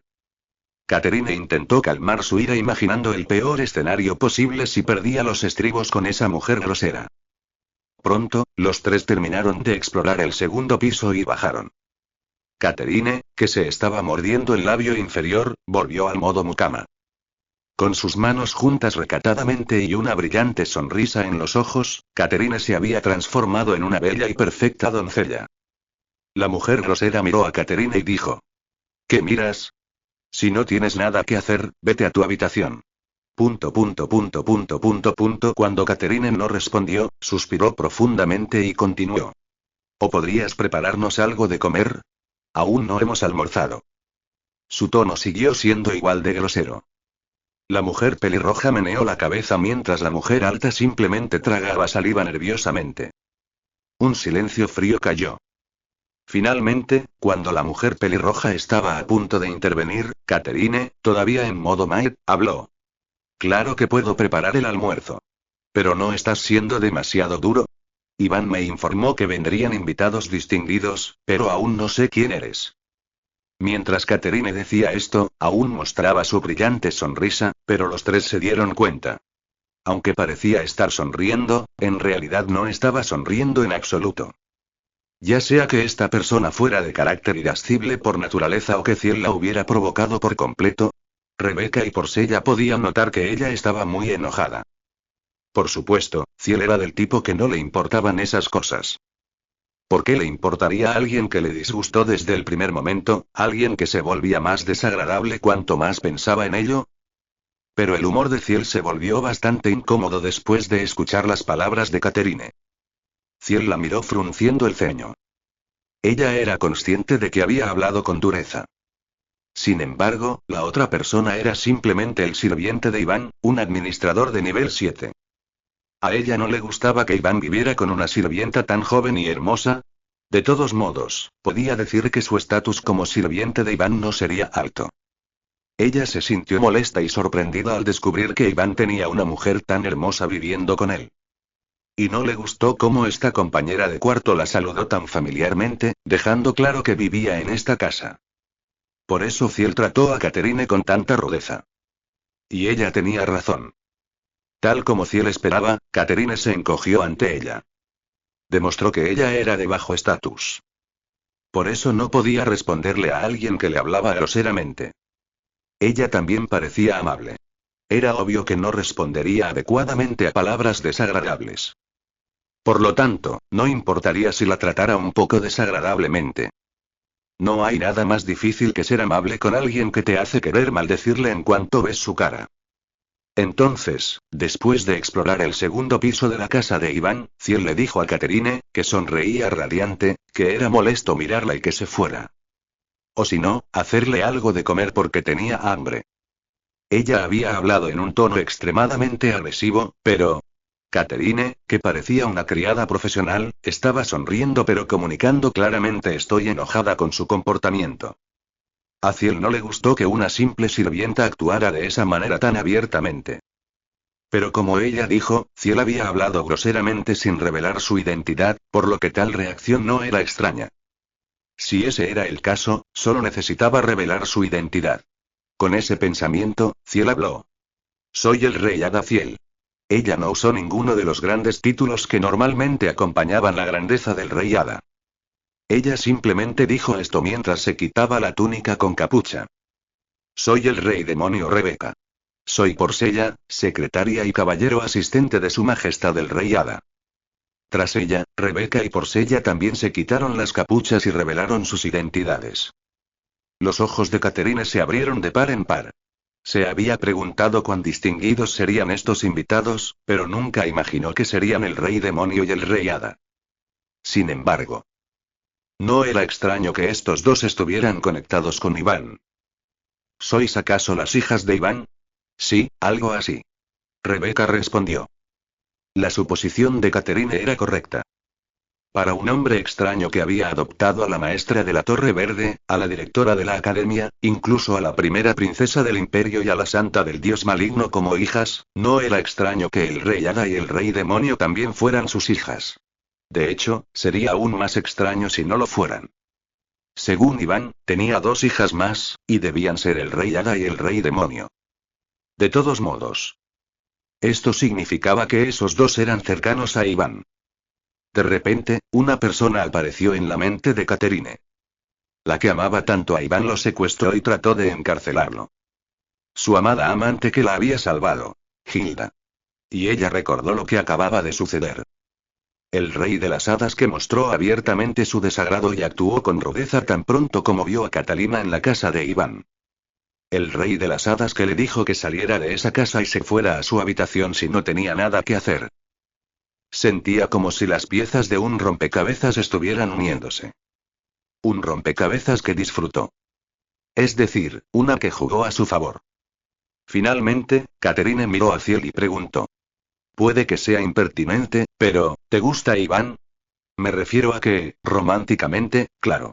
Catherine intentó calmar su ira imaginando el peor escenario posible si perdía los estribos con esa mujer grosera. Pronto, los tres terminaron de explorar el segundo piso y bajaron. Catherine, que se estaba mordiendo el labio inferior, volvió al modo mucama. Con sus manos juntas recatadamente y una brillante sonrisa en los ojos, Catherine se había transformado en una bella y perfecta doncella. La mujer grosera miró a Catherine y dijo: ¿Qué miras? Si no tienes nada que hacer, vete a tu habitación. Cuando Catherine no respondió, suspiró profundamente y continuó. ¿O podrías prepararnos algo de comer? Aún no hemos almorzado. Su tono siguió siendo igual de grosero. La mujer pelirroja meneó la cabeza mientras la mujer alta simplemente tragaba saliva nerviosamente. Un silencio frío cayó. Finalmente, cuando la mujer pelirroja estaba a punto de intervenir, Catherine, todavía en modo maid, habló. Claro que puedo preparar el almuerzo. ¿Pero no estás siendo demasiado duro? Iván me informó que vendrían invitados distinguidos, pero aún no sé quién eres. Mientras Catherine decía esto, aún mostraba su brillante sonrisa, pero los tres se dieron cuenta. Aunque parecía estar sonriendo, en realidad no estaba sonriendo en absoluto. Ya sea que esta persona fuera de carácter irascible por naturaleza o que Ciel la hubiera provocado por completo, Rebecca y Porcella podían notar que ella estaba muy enojada. Por supuesto, Ciel era del tipo que no le importaban esas cosas. ¿Por qué le importaría a alguien que le disgustó desde el primer momento, alguien que se volvía más desagradable cuanto más pensaba en ello? Pero el humor de Ciel se volvió bastante incómodo después de escuchar las palabras de Catherine. Ciel la miró frunciendo el ceño. Ella era consciente de que había hablado con dureza. Sin embargo, la otra persona era simplemente el sirviente de Iván, un administrador de nivel 7. A ella no le gustaba que Iván viviera con una sirvienta tan joven y hermosa. De todos modos, podía decir que su estatus como sirviente de Iván no sería alto. Ella se sintió molesta y sorprendida al descubrir que Iván tenía una mujer tan hermosa viviendo con él. Y no le gustó cómo esta compañera de cuarto la saludó tan familiarmente, dejando claro que vivía en esta casa. Por eso Ciel trató a Catherine con tanta rudeza. Y ella tenía razón. Tal como Ciel esperaba, Catherine se encogió ante ella. Demostró que ella era de bajo estatus. Por eso no podía responderle a alguien que le hablaba groseramente. Ella también parecía amable. Era obvio que no respondería adecuadamente a palabras desagradables. Por lo tanto, no importaría si la tratara un poco desagradablemente. No hay nada más difícil que ser amable con alguien que te hace querer maldecirle en cuanto ves su cara. Entonces, después de explorar el segundo piso de la casa de Iván, Ciel le dijo a Catherine, que sonreía radiante, que era molesto mirarla y que se fuera. O si no, hacerle algo de comer porque tenía hambre. Ella había hablado en un tono extremadamente agresivo, pero... Catherine, que parecía una criada profesional, estaba sonriendo pero comunicando claramente estoy enojada con su comportamiento. A Ciel no le gustó que una simple sirvienta actuara de esa manera tan abiertamente. Pero como ella dijo, Ciel había hablado groseramente sin revelar su identidad, por lo que tal reacción no era extraña. Si ese era el caso, solo necesitaba revelar su identidad. Con ese pensamiento, Ciel habló. Soy el rey Hada Ciel. Ella no usó ninguno de los grandes títulos que normalmente acompañaban la grandeza del rey Hada. Ella simplemente dijo esto mientras se quitaba la túnica con capucha. Soy el rey demonio Rebeca. Soy Porcella, secretaria y caballero asistente de su majestad el rey Hada. Tras ella, Rebeca y Porcella también se quitaron las capuchas y revelaron sus identidades. Los ojos de Catherine se abrieron de par en par. Se había preguntado cuán distinguidos serían estos invitados, pero nunca imaginó que serían el rey demonio y el rey Hada. Sin embargo, no era extraño que estos dos estuvieran conectados con Iván. ¿Sois acaso las hijas de Iván? Sí, algo así. Rebeca respondió. La suposición de Catherine era correcta. Para un hombre extraño que había adoptado a la maestra de la Torre Verde, a la directora de la academia, incluso a la primera princesa del imperio y a la santa del dios maligno como hijas, no era extraño que el rey Hada y el rey demonio también fueran sus hijas. De hecho, sería aún más extraño si no lo fueran. Según Iván, tenía dos hijas más, y debían ser el rey Hada y el rey demonio. De todos modos, esto significaba que esos dos eran cercanos a Iván. De repente, una persona apareció en la mente de Catherine. La que amaba tanto a Iván lo secuestró y trató de encarcelarlo. Su amada amante que la había salvado. Hilda. Y ella recordó lo que acababa de suceder. El rey de las hadas que mostró abiertamente su desagrado y actuó con rudeza tan pronto como vio a Catalina en la casa de Iván. El rey de las hadas que le dijo que saliera de esa casa y se fuera a su habitación si no tenía nada que hacer. Sentía como si las piezas de un rompecabezas estuvieran uniéndose. Un rompecabezas que disfrutó. Es decir, una que jugó a su favor. Finalmente, Catherine miró a Ciel y preguntó. Puede que sea impertinente, pero, ¿te gusta Iván? Me refiero a que, románticamente, claro.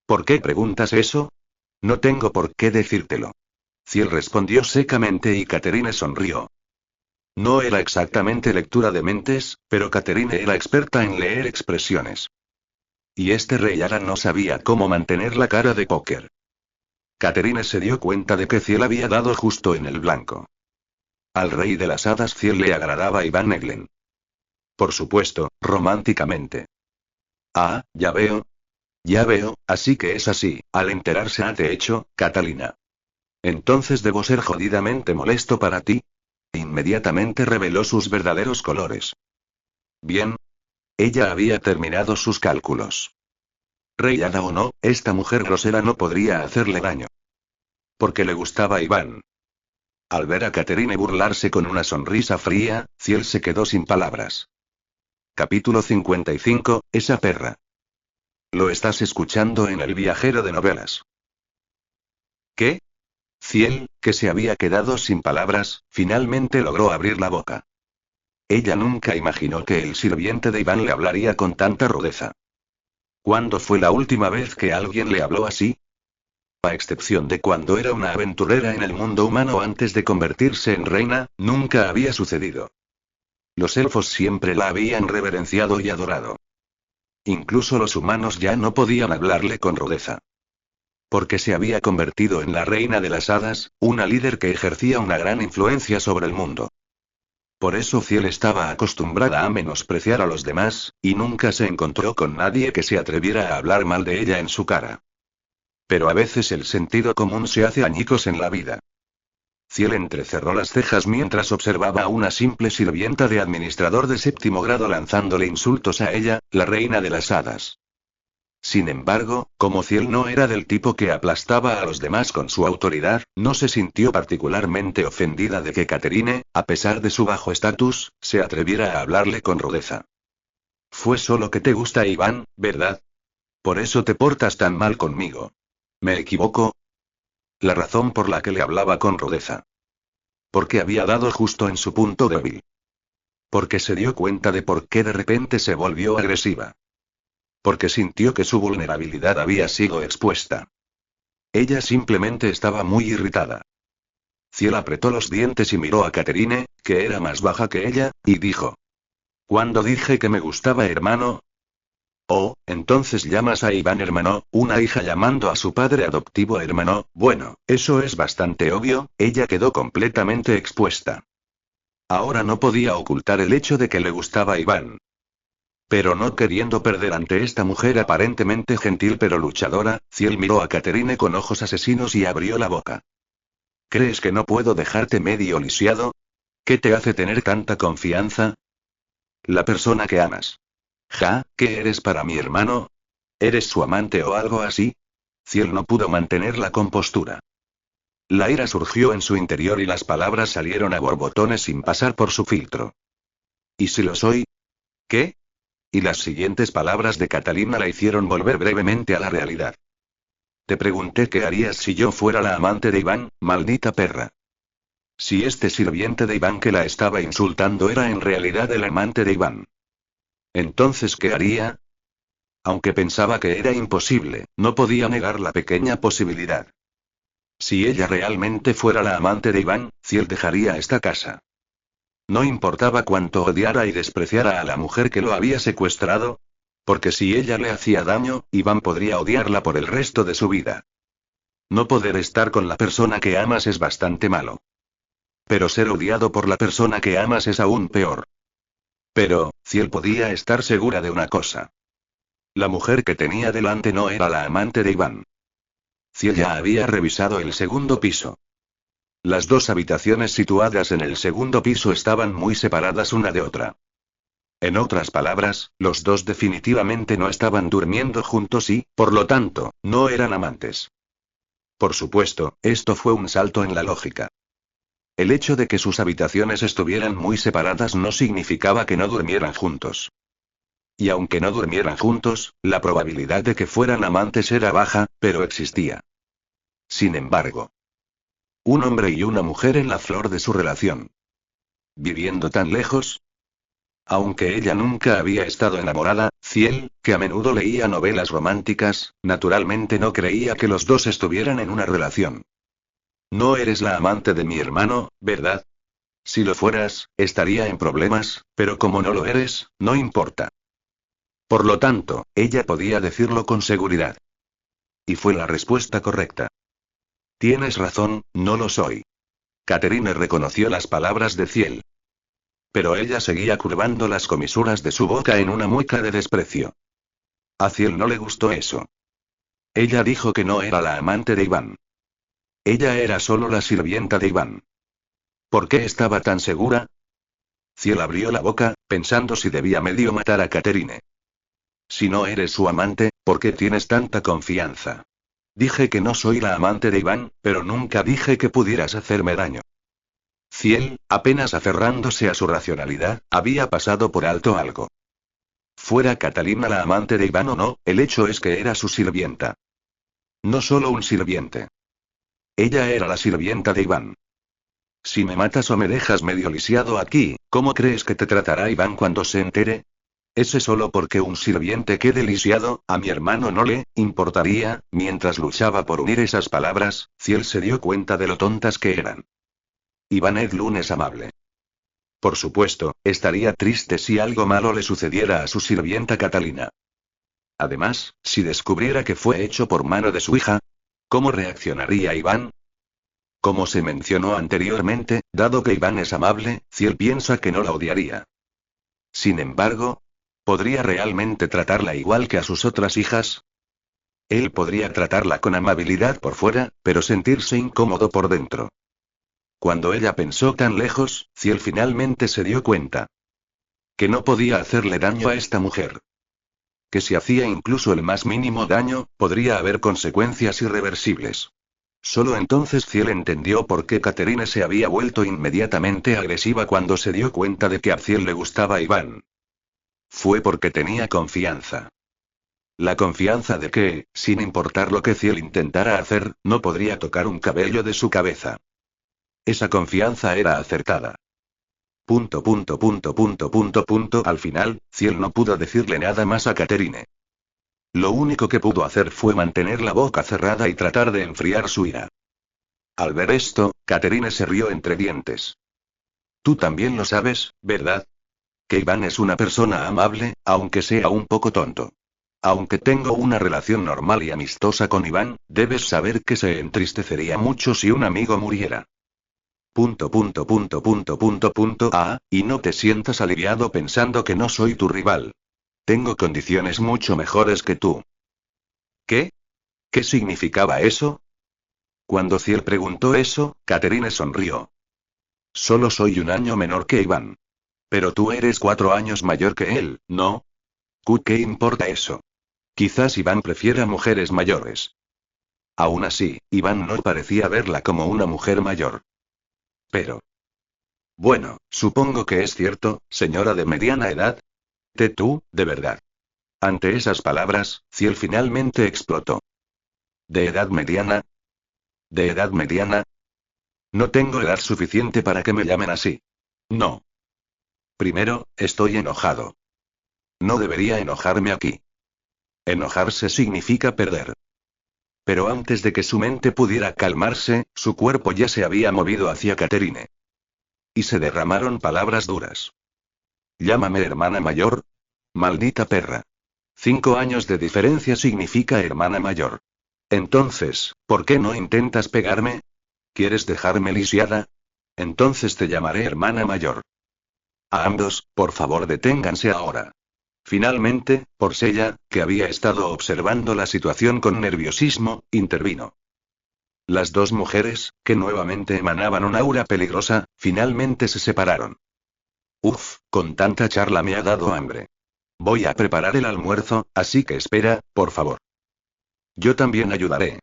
¿Por qué preguntas eso? No tengo por qué decírtelo. Ciel respondió secamente y Catherine sonrió. No era exactamente lectura de mentes, pero Catherine era experta en leer expresiones. Y este rey Hada no sabía cómo mantener la cara de póker. Catherine se dio cuenta de que Ciel había dado justo en el blanco. Al rey de las hadas Ciel le agradaba Iván Eglen. Por supuesto, románticamente. Ah, ya veo. Ya veo, así que es así, al enterarse de hecho, Catalina. Entonces debo ser jodidamente molesto para ti. Inmediatamente reveló sus verdaderos colores. Bien. Ella había terminado sus cálculos. Rey Hada o no, esta mujer grosera no podría hacerle daño. Porque le gustaba Iván. Al ver a Catherine burlarse con una sonrisa fría, Ciel se quedó sin palabras. Capítulo 55, esa perra. Lo estás escuchando en El viajero de novelas. ¿Qué? Ciel, que se había quedado sin palabras, finalmente logró abrir la boca. Ella nunca imaginó que el sirviente de Iván le hablaría con tanta rudeza. ¿Cuándo fue la última vez que alguien le habló así? A excepción de cuando era una aventurera en el mundo humano antes de convertirse en reina, nunca había sucedido. Los elfos siempre la habían reverenciado y adorado. Incluso los humanos ya no podían hablarle con rudeza. Porque se había convertido en la reina de las hadas, una líder que ejercía una gran influencia sobre el mundo. Por eso Ciel estaba acostumbrada a menospreciar a los demás, y nunca se encontró con nadie que se atreviera a hablar mal de ella en su cara. Pero a veces el sentido común se hace añicos en la vida. Ciel entrecerró las cejas mientras observaba a una simple sirvienta de administrador de séptimo grado lanzándole insultos a ella, la reina de las hadas. Sin embargo, como Ciel no era del tipo que aplastaba a los demás con su autoridad, no se sintió particularmente ofendida de que Catherine, a pesar de su bajo estatus, se atreviera a hablarle con rudeza. Fue solo que te gusta Iván, ¿verdad? Por eso te portas tan mal conmigo. ¿Me equivoco? La razón por la que le hablaba con rudeza. Porque había dado justo en su punto débil. Porque se dio cuenta de por qué de repente se volvió agresiva. Porque sintió que su vulnerabilidad había sido expuesta. Ella simplemente estaba muy irritada. Ciel apretó los dientes y miró a Catherine, que era más baja que ella, y dijo: ¿Cuándo dije que me gustaba hermano? Oh, entonces llamas a Iván hermano, una hija llamando a su padre adoptivo hermano. Bueno, eso es bastante obvio. Ella quedó completamente expuesta. Ahora no podía ocultar el hecho de que le gustaba Iván. Pero no queriendo perder ante esta mujer aparentemente gentil pero luchadora, Ciel miró a Catherine con ojos asesinos y abrió la boca. ¿Crees que no puedo dejarte medio lisiado? ¿Qué te hace tener tanta confianza? La persona que amas. Ja, ¿qué eres para mi hermano? ¿Eres su amante o algo así? Ciel no pudo mantener la compostura. La ira surgió en su interior y las palabras salieron a borbotones sin pasar por su filtro. ¿Y si lo soy? ¿Qué? Y las siguientes palabras de Catalina la hicieron volver brevemente a la realidad. Te pregunté qué harías si yo fuera la amante de Iván, maldita perra. Si este sirviente de Iván que la estaba insultando era en realidad el amante de Iván. Entonces, ¿qué haría? Aunque pensaba que era imposible, no podía negar la pequeña posibilidad. Si ella realmente fuera la amante de Iván, Ciel dejaría esta casa. No importaba cuánto odiara y despreciara a la mujer que lo había secuestrado. Porque si ella le hacía daño, Iván podría odiarla por el resto de su vida. No poder estar con la persona que amas es bastante malo. Pero ser odiado por la persona que amas es aún peor. Pero, Ciel podía estar segura de una cosa. La mujer que tenía delante no era la amante de Iván. Ciel ya había revisado el segundo piso. Las dos habitaciones situadas en el segundo piso estaban muy separadas una de otra. En otras palabras, los dos definitivamente no estaban durmiendo juntos y, por lo tanto, no eran amantes. Por supuesto, esto fue un salto en la lógica. El hecho de que sus habitaciones estuvieran muy separadas no significaba que no durmieran juntos. Y aunque no durmieran juntos, la probabilidad de que fueran amantes era baja, pero existía. Sin embargo, un hombre y una mujer en la flor de su relación. ¿Viviendo tan lejos? Aunque ella nunca había estado enamorada, Ciel, que a menudo leía novelas románticas, naturalmente no creía que los dos estuvieran en una relación. No eres la amante de mi hermano, ¿verdad? Si lo fueras, estaría en problemas, pero como no lo eres, no importa. Por lo tanto, ella podía decirlo con seguridad. Y fue la respuesta correcta. Tienes razón, no lo soy. Catherine reconoció las palabras de Ciel. Pero ella seguía curvando las comisuras de su boca en una mueca de desprecio. A Ciel no le gustó eso. Ella dijo que no era la amante de Iván. Ella era solo la sirvienta de Iván. ¿Por qué estaba tan segura? Ciel abrió la boca, pensando si debía medio matar a Catherine. Si no eres su amante, ¿por qué tienes tanta confianza? Dije que no soy la amante de Iván, pero nunca dije que pudieras hacerme daño. Ciel, apenas aferrándose a su racionalidad, había pasado por alto algo. Fuera Catalina la amante de Iván o no, el hecho es que era su sirvienta. No solo un sirviente. Ella era la sirvienta de Iván. Si me matas o me dejas medio lisiado aquí, ¿cómo crees que te tratará Iván cuando se entere? Ese solo porque un sirviente quede lisiado, a mi hermano no le importaría. Mientras luchaba por unir esas palabras, Ciel se dio cuenta de lo tontas que eran. Iván Edlund es amable. Por supuesto, estaría triste si algo malo le sucediera a su sirvienta Catalina. Además, si descubriera que fue hecho por mano de su hija, ¿cómo reaccionaría Iván? Como se mencionó anteriormente, dado que Iván es amable, Ciel piensa que no la odiaría. Sin embargo, ¿podría realmente tratarla igual que a sus otras hijas? Él podría tratarla con amabilidad por fuera, pero sentirse incómodo por dentro. Cuando ella pensó tan lejos, Ciel finalmente se dio cuenta. Que no podía hacerle daño a esta mujer. Que si hacía incluso el más mínimo daño, podría haber consecuencias irreversibles. Solo entonces Ciel entendió por qué Catherine se había vuelto inmediatamente agresiva cuando se dio cuenta de que a Ciel le gustaba Iván. Fue porque tenía confianza. La confianza de que, sin importar lo que Ciel intentara hacer, no podría tocar un cabello de su cabeza. Esa confianza era acertada. Al final, Ciel no pudo decirle nada más a Catherine. Lo único que pudo hacer fue mantener la boca cerrada y tratar de enfriar su ira. Al ver esto, Catherine se rió entre dientes. Tú también lo sabes, ¿verdad? Que Iván es una persona amable, aunque sea un poco tonto. Aunque tengo una relación normal y amistosa con Iván, debes saber que se entristecería mucho si un amigo muriera. Y no te sientas aliviado pensando que no soy tu rival. Tengo condiciones mucho mejores que tú. ¿Qué? ¿Qué significaba eso? Cuando Ciel preguntó eso, Catherine sonrió. Solo soy un año menor que Iván. Pero tú eres 4 años mayor que él, ¿no? ¿Qué importa eso? Quizás Iván prefiera mujeres mayores. Aún así, Iván no parecía verla como una mujer mayor. Pero. Bueno, supongo que es cierto, señora de mediana edad. Tú, de verdad. Ante esas palabras, Ciel finalmente explotó. ¿De edad mediana? ¿De edad mediana? No tengo edad suficiente para que me llamen así. No. Primero, estoy enojado. No debería enojarme aquí. Enojarse significa perder. Pero antes de que su mente pudiera calmarse, su cuerpo ya se había movido hacia Catherine. Y se derramaron palabras duras. Llámame hermana mayor. Maldita perra. 5 años de diferencia significa hermana mayor. Entonces, ¿por qué no intentas pegarme? ¿Quieres dejarme lisiada? Entonces te llamaré hermana mayor. A ambos, por favor deténganse ahora. Finalmente, Porcella, que había estado observando la situación con nerviosismo, intervino. Las dos mujeres, que nuevamente emanaban un aura peligrosa, finalmente se separaron. Uf, con tanta charla me ha dado hambre. Voy a preparar el almuerzo, así que espera, por favor. Yo también ayudaré.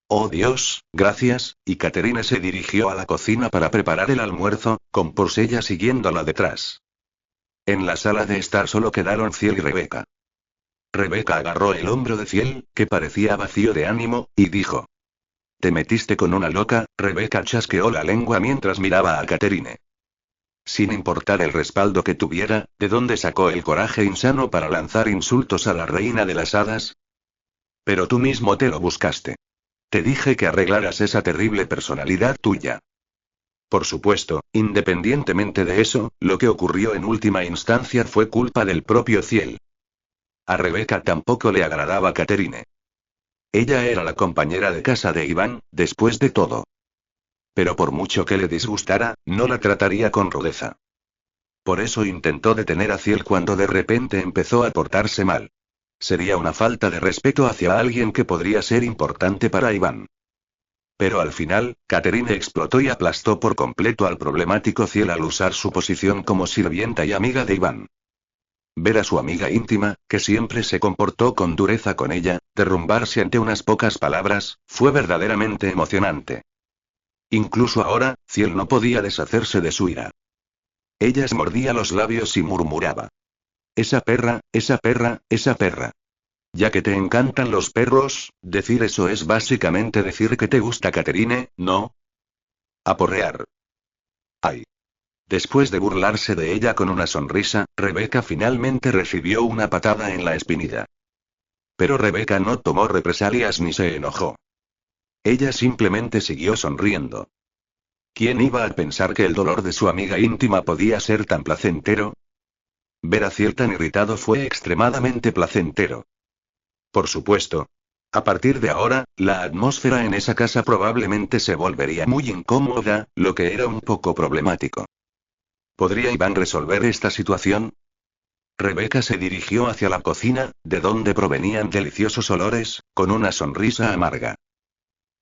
Oh Dios, gracias, y Catherine se dirigió a la cocina para preparar el almuerzo, con Porcella siguiéndola detrás. En la sala de estar solo quedaron Ciel y Rebeca. Rebeca agarró el hombro de Ciel, que parecía vacío de ánimo, y dijo. ¿Te metiste con una loca? Rebeca chasqueó la lengua mientras miraba a Catherine. Sin importar el respaldo que tuviera, ¿de dónde sacó el coraje insano para lanzar insultos a la reina de las hadas? Pero tú mismo te lo buscaste. Te dije que arreglaras esa terrible personalidad tuya. Por supuesto, independientemente de eso, lo que ocurrió en última instancia fue culpa del propio Ciel. A Rebeca tampoco le agradaba Catherine. Ella era la compañera de casa de Iván, después de todo. Pero por mucho que le disgustara, no la trataría con rudeza. Por eso intentó detener a Ciel cuando de repente empezó a portarse mal. Sería una falta de respeto hacia alguien que podría ser importante para Iván. Pero al final, Catherine explotó y aplastó por completo al problemático Ciel al usar su posición como sirvienta y amiga de Iván. Ver a su amiga íntima, que siempre se comportó con dureza con ella, derrumbarse ante unas pocas palabras, fue verdaderamente emocionante. Incluso ahora, Ciel no podía deshacerse de su ira. Ella se mordía los labios y murmuraba. Esa perra, esa perra, esa perra. Ya que te encantan los perros, decir eso es básicamente decir que te gusta Catherine, ¿no? Aporrear. Ay. Después de burlarse de ella con una sonrisa, Rebeca finalmente recibió una patada en la espinilla. Pero Rebeca no tomó represalias ni se enojó. Ella simplemente siguió sonriendo. ¿Quién iba a pensar que el dolor de su amiga íntima podía ser tan placentero? Ver a Ciel tan irritado fue extremadamente placentero. Por supuesto. A partir de ahora, la atmósfera en esa casa probablemente se volvería muy incómoda, lo que era un poco problemático. ¿Podría Iván resolver esta situación? Rebeca se dirigió hacia la cocina, de donde provenían deliciosos olores, con una sonrisa amarga.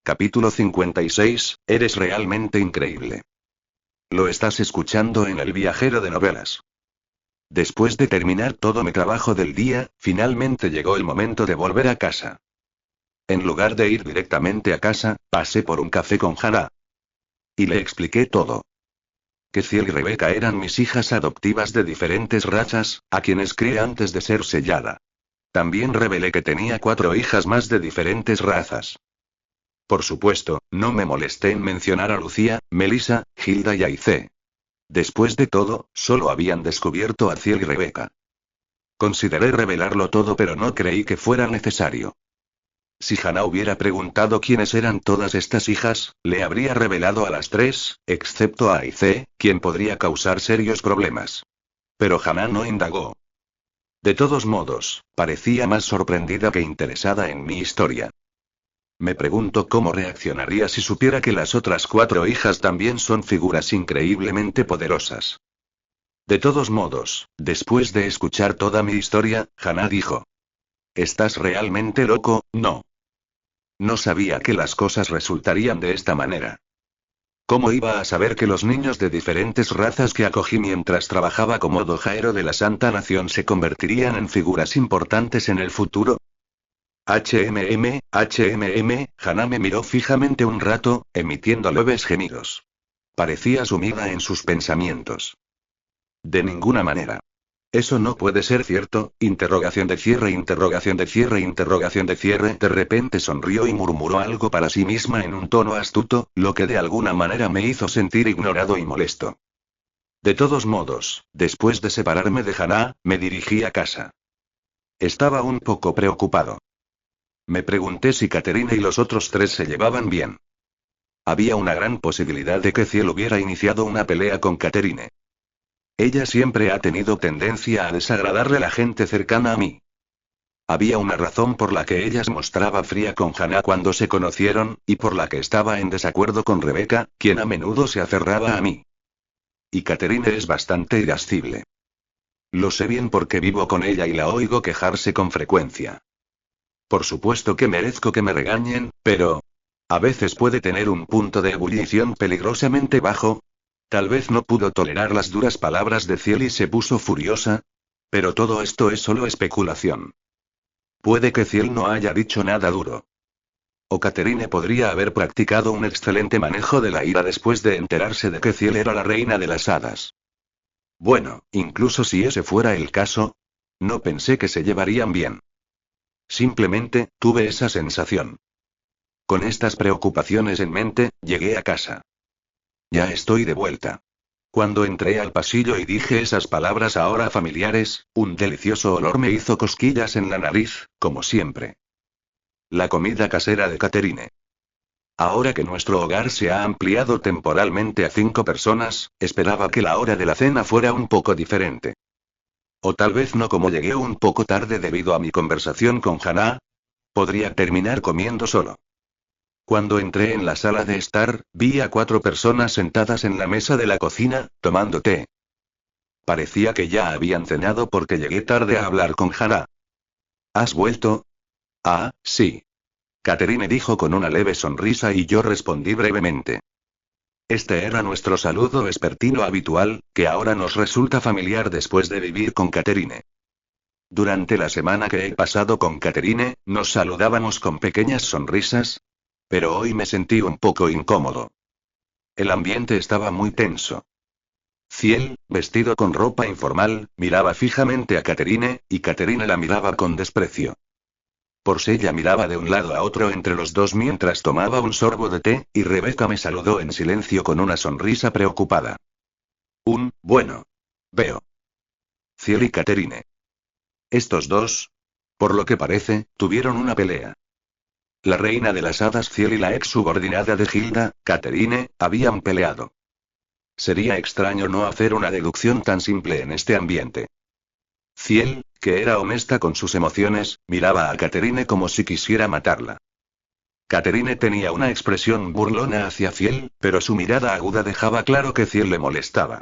Capítulo 56, eres realmente increíble. Lo estás escuchando en El Viajero de Novelas. Después de terminar todo mi trabajo del día, finalmente llegó el momento de volver a casa. En lugar de ir directamente a casa, pasé por un café con Hannah. Y le expliqué todo. Que Ciel y Rebeca eran mis hijas adoptivas de diferentes razas, a quienes crié antes de ser sellada. También revelé que tenía 4 hijas más de diferentes razas. Por supuesto, no me molesté en mencionar a Lucía, Melissa, Hilda y Aicé. Después de todo, solo habían descubierto a Ciel y Rebeca. Consideré revelarlo todo, pero no creí que fuera necesario. Si Hannah hubiera preguntado quiénes eran todas estas hijas, le habría revelado a las 3, excepto a Aicé, quien podría causar serios problemas. Pero Hannah no indagó. De todos modos, parecía más sorprendida que interesada en mi historia. Me pregunto cómo reaccionaría si supiera que las otras 4 hijas también son figuras increíblemente poderosas. De todos modos, después de escuchar toda mi historia, Hannah dijo: ¿Estás realmente loco? No. No sabía que las cosas resultarían de esta manera. ¿Cómo iba a saber que los niños de diferentes razas que acogí mientras trabajaba como dojero de la Santa Nación se convertirían en figuras importantes en el futuro? Hannah me miró fijamente un rato, emitiendo leves gemidos. Parecía sumida en sus pensamientos. De ninguna manera. Eso no puede ser cierto, interrogación de cierre. De repente sonrió y murmuró algo para sí misma en un tono astuto, lo que de alguna manera me hizo sentir ignorado y molesto. De todos modos, después de separarme de Hannah, me dirigí a casa. Estaba un poco preocupado. Me pregunté si Catherine y los otros 3 se llevaban bien. Había una gran posibilidad de que Ciel hubiera iniciado una pelea con Catherine. Ella siempre ha tenido tendencia a desagradarle a la gente cercana a mí. Había una razón por la que ella se mostraba fría con Hannah cuando se conocieron, y por la que estaba en desacuerdo con Rebeca, quien a menudo se aferraba a mí. Y Catherine es bastante irascible. Lo sé bien porque vivo con ella y la oigo quejarse con frecuencia. Por supuesto que merezco que me regañen, pero a veces puede tener un punto de ebullición peligrosamente bajo. Tal vez no pudo tolerar las duras palabras de Ciel y se puso furiosa. Pero todo esto es solo especulación. Puede que Ciel no haya dicho nada duro. O Catherine podría haber practicado un excelente manejo de la ira después de enterarse de que Ciel era la reina de las hadas. Bueno, incluso si ese fuera el caso, no pensé que se llevarían bien. Simplemente, tuve esa sensación. Con estas preocupaciones en mente, llegué a casa. Ya estoy de vuelta. Cuando entré al pasillo y dije esas palabras ahora familiares, un delicioso olor me hizo cosquillas en la nariz, como siempre. La comida casera de Catherine. Ahora que nuestro hogar se ha ampliado temporalmente a 5 personas, esperaba que la hora de la cena fuera un poco diferente. O tal vez no, como llegué un poco tarde debido a mi conversación con Hannah, podría terminar comiendo solo. Cuando entré en la sala de estar, vi a 4 personas sentadas en la mesa de la cocina, tomando té. Parecía que ya habían cenado porque llegué tarde a hablar con Hannah. ¿Has vuelto? Ah, sí. Catherine dijo con una leve sonrisa y yo respondí brevemente. Este era nuestro saludo vespertino habitual, que ahora nos resulta familiar después de vivir con Catherine. Durante la semana que he pasado con Catherine, nos saludábamos con pequeñas sonrisas. Pero hoy me sentí un poco incómodo. El ambiente estaba muy tenso. Ciel, vestido con ropa informal, miraba fijamente a Catherine, y Catherine la miraba con desprecio. Porcella miraba de un lado a otro entre los dos mientras tomaba un sorbo de té, y Rebeca me saludó en silencio con una sonrisa preocupada. Bueno. Veo. Ciel y Catherine. Estos dos, por lo que parece, tuvieron una pelea. La reina de las hadas Ciel y la ex subordinada de Hilda, Catherine, habían peleado. Sería extraño no hacer una deducción tan simple en este ambiente. Ciel, que era honesta con sus emociones, miraba a Catherine como si quisiera matarla. Catherine tenía una expresión burlona hacia Ciel, pero su mirada aguda dejaba claro que Ciel le molestaba.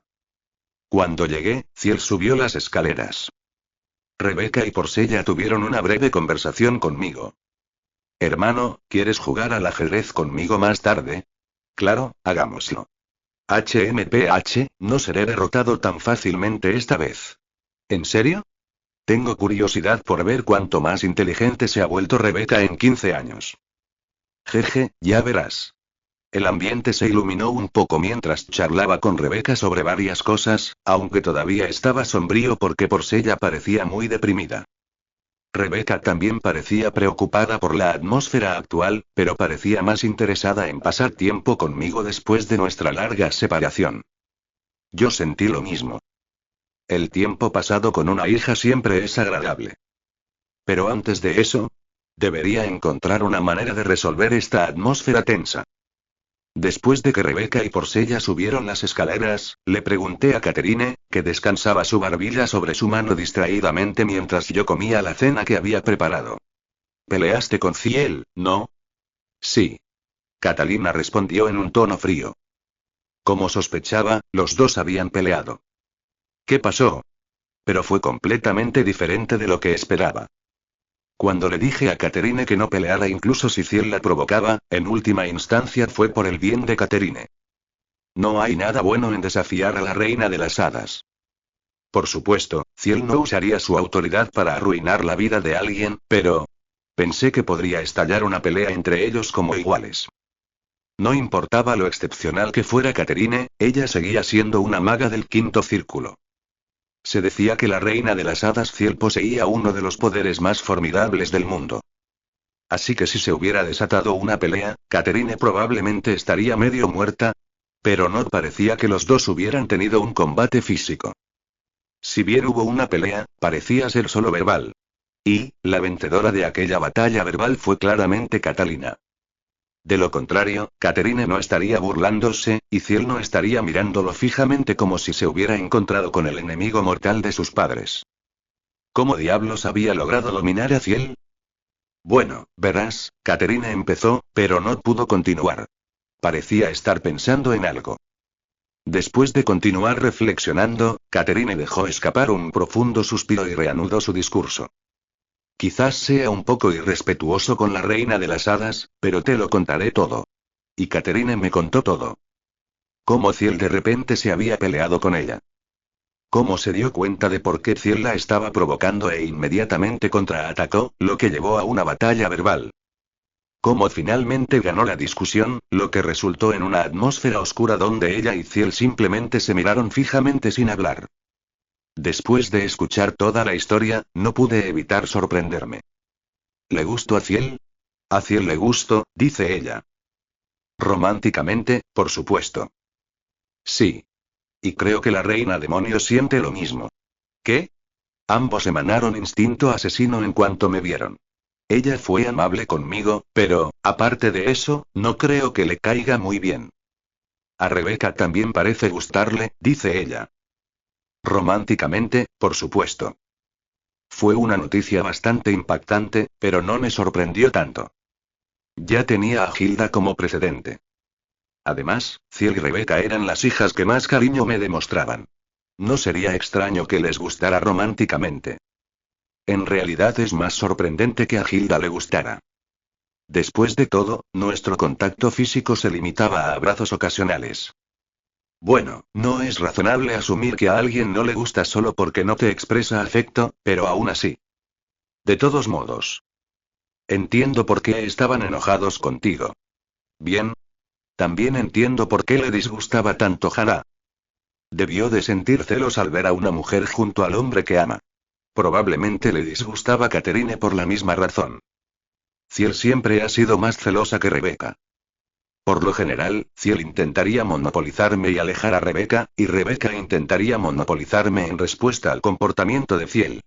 Cuando llegué, Ciel subió las escaleras. Rebeca y Porcella tuvieron una breve conversación conmigo. Hermano, ¿quieres jugar al ajedrez conmigo más tarde? Claro, hagámoslo. HMPH, no seré derrotado tan fácilmente esta vez. ¿En serio? Tengo curiosidad por ver cuánto más inteligente se ha vuelto Rebeca en 15 años. Jeje, ya verás. El ambiente se iluminó un poco mientras charlaba con Rebeca sobre varias cosas, aunque todavía estaba sombrío porque Porcella parecía muy deprimida. Rebeca también parecía preocupada por la atmósfera actual, pero parecía más interesada en pasar tiempo conmigo después de nuestra larga separación. Yo sentí lo mismo. El tiempo pasado con una hija siempre es agradable. Pero antes de eso, debería encontrar una manera de resolver esta atmósfera tensa. Después de que Rebeca y Porcella subieron las escaleras, le pregunté a Catherine, que descansaba su barbilla sobre su mano distraídamente mientras yo comía la cena que había preparado. ¿Peleaste con Ciel, no? Sí. Catalina respondió en un tono frío. Como sospechaba, los dos habían peleado. ¿Qué pasó? Pero fue completamente diferente de lo que esperaba. Cuando le dije a Catherine que no peleara incluso si Ciel la provocaba, en última instancia fue por el bien de Catherine. No hay nada bueno en desafiar a la reina de las hadas. Por supuesto, Ciel no usaría su autoridad para arruinar la vida de alguien, pero... pensé que podría estallar una pelea entre ellos como iguales. No importaba lo excepcional que fuera Catherine, ella seguía siendo una maga del quinto círculo. Se decía que la reina de las hadas Ciel poseía uno de los poderes más formidables del mundo. Así que si se hubiera desatado una pelea, Catherine probablemente estaría medio muerta. Pero no parecía que los dos hubieran tenido un combate físico. Si bien hubo una pelea, parecía ser solo verbal. Y, la vencedora de aquella batalla verbal fue claramente Catalina. De lo contrario, Catherine no estaría burlándose, y Ciel no estaría mirándolo fijamente como si se hubiera encontrado con el enemigo mortal de sus padres. ¿Cómo diablos había logrado dominar a Ciel? Bueno, verás, Catherine empezó, pero no pudo continuar. Parecía estar pensando en algo. Después de continuar reflexionando, Catherine dejó escapar un profundo suspiro y reanudó su discurso. Quizás sea un poco irrespetuoso con la reina de las hadas, pero te lo contaré todo. Y Catherine me contó todo. Cómo Ciel de repente se había peleado con ella. Cómo se dio cuenta de por qué Ciel la estaba provocando e inmediatamente contraatacó, lo que llevó a una batalla verbal. Cómo finalmente ganó la discusión, lo que resultó en una atmósfera oscura donde ella y Ciel simplemente se miraron fijamente sin hablar. Después de escuchar toda la historia, no pude evitar sorprenderme. ¿Le gustó a Ciel? A Ciel le gustó, dice ella. Románticamente, por supuesto. Sí. Y creo que la reina demonio siente lo mismo. ¿Qué? Ambos emanaron instinto asesino en cuanto me vieron. Ella fue amable conmigo, pero, aparte de eso, no creo que le caiga muy bien. A Rebeca también parece gustarle, dice ella. Románticamente, por supuesto. Fue una noticia bastante impactante, pero no me sorprendió tanto. Ya tenía a Hilda como precedente. Además, Ciel y Rebeca eran las hijas que más cariño me demostraban. No sería extraño que les gustara románticamente. En realidad es más sorprendente que a Hilda le gustara. Después de todo, nuestro contacto físico se limitaba a abrazos ocasionales. Bueno, no es razonable asumir que a alguien no le gusta solo porque no te expresa afecto, pero aún así. De todos modos. Entiendo por qué estaban enojados contigo. Bien. También entiendo por qué le disgustaba tanto Hannah. Debió de sentir celos al ver a una mujer junto al hombre que ama. Probablemente le disgustaba Catherine por la misma razón. Ciel siempre ha sido más celosa que Rebeca. Por lo general, Ciel intentaría monopolizarme y alejar a Rebeca, y Rebeca intentaría monopolizarme en respuesta al comportamiento de Ciel.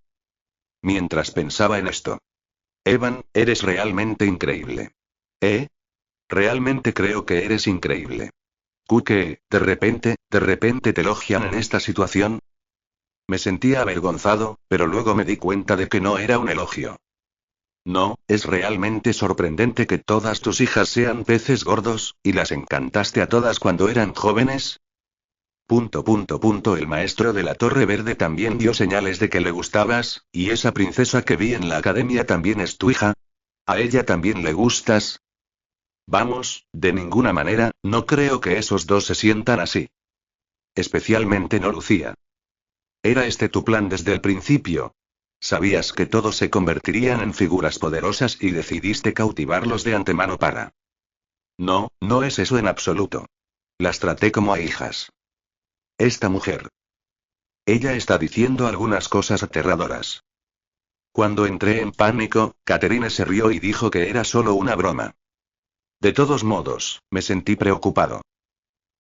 Mientras pensaba en esto. Evan, eres realmente increíble. ¿Eh? Realmente creo que eres increíble. Que, de repente te elogian en esta situación. Me sentía avergonzado, pero luego me di cuenta de que no era un elogio. No, es realmente sorprendente que todas tus hijas sean peces gordos, ¿y las encantaste a todas cuando eran jóvenes? El maestro de la Torre Verde también dio señales de que le gustabas, y esa princesa que vi en la academia también es tu hija. ¿A ella también le gustas? Vamos, de ninguna manera, no creo que esos dos se sientan así. Especialmente no Lucía. ¿Era este tu plan desde el principio? Sabías que todos se convertirían en figuras poderosas y decidiste cautivarlos de antemano para... No, no es eso en absoluto. Las traté como a hijas. Esta mujer. Ella está diciendo algunas cosas aterradoras. Cuando entré en pánico, Catherine se rió y dijo que era solo una broma. De todos modos, me sentí preocupado.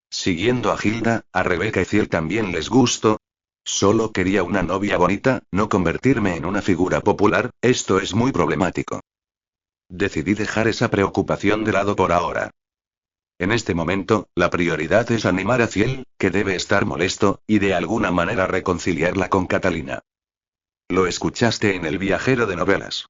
Siguiendo a Hilda, a Rebecca y Ciel también les gustó. Solo quería una novia bonita, no convertirme en una figura popular, esto es muy problemático. Decidí dejar esa preocupación de lado por ahora. En este momento, la prioridad es animar a Ciel, que debe estar molesto, y de alguna manera reconciliarla con Catalina. Lo escuchaste en El viajero de novelas.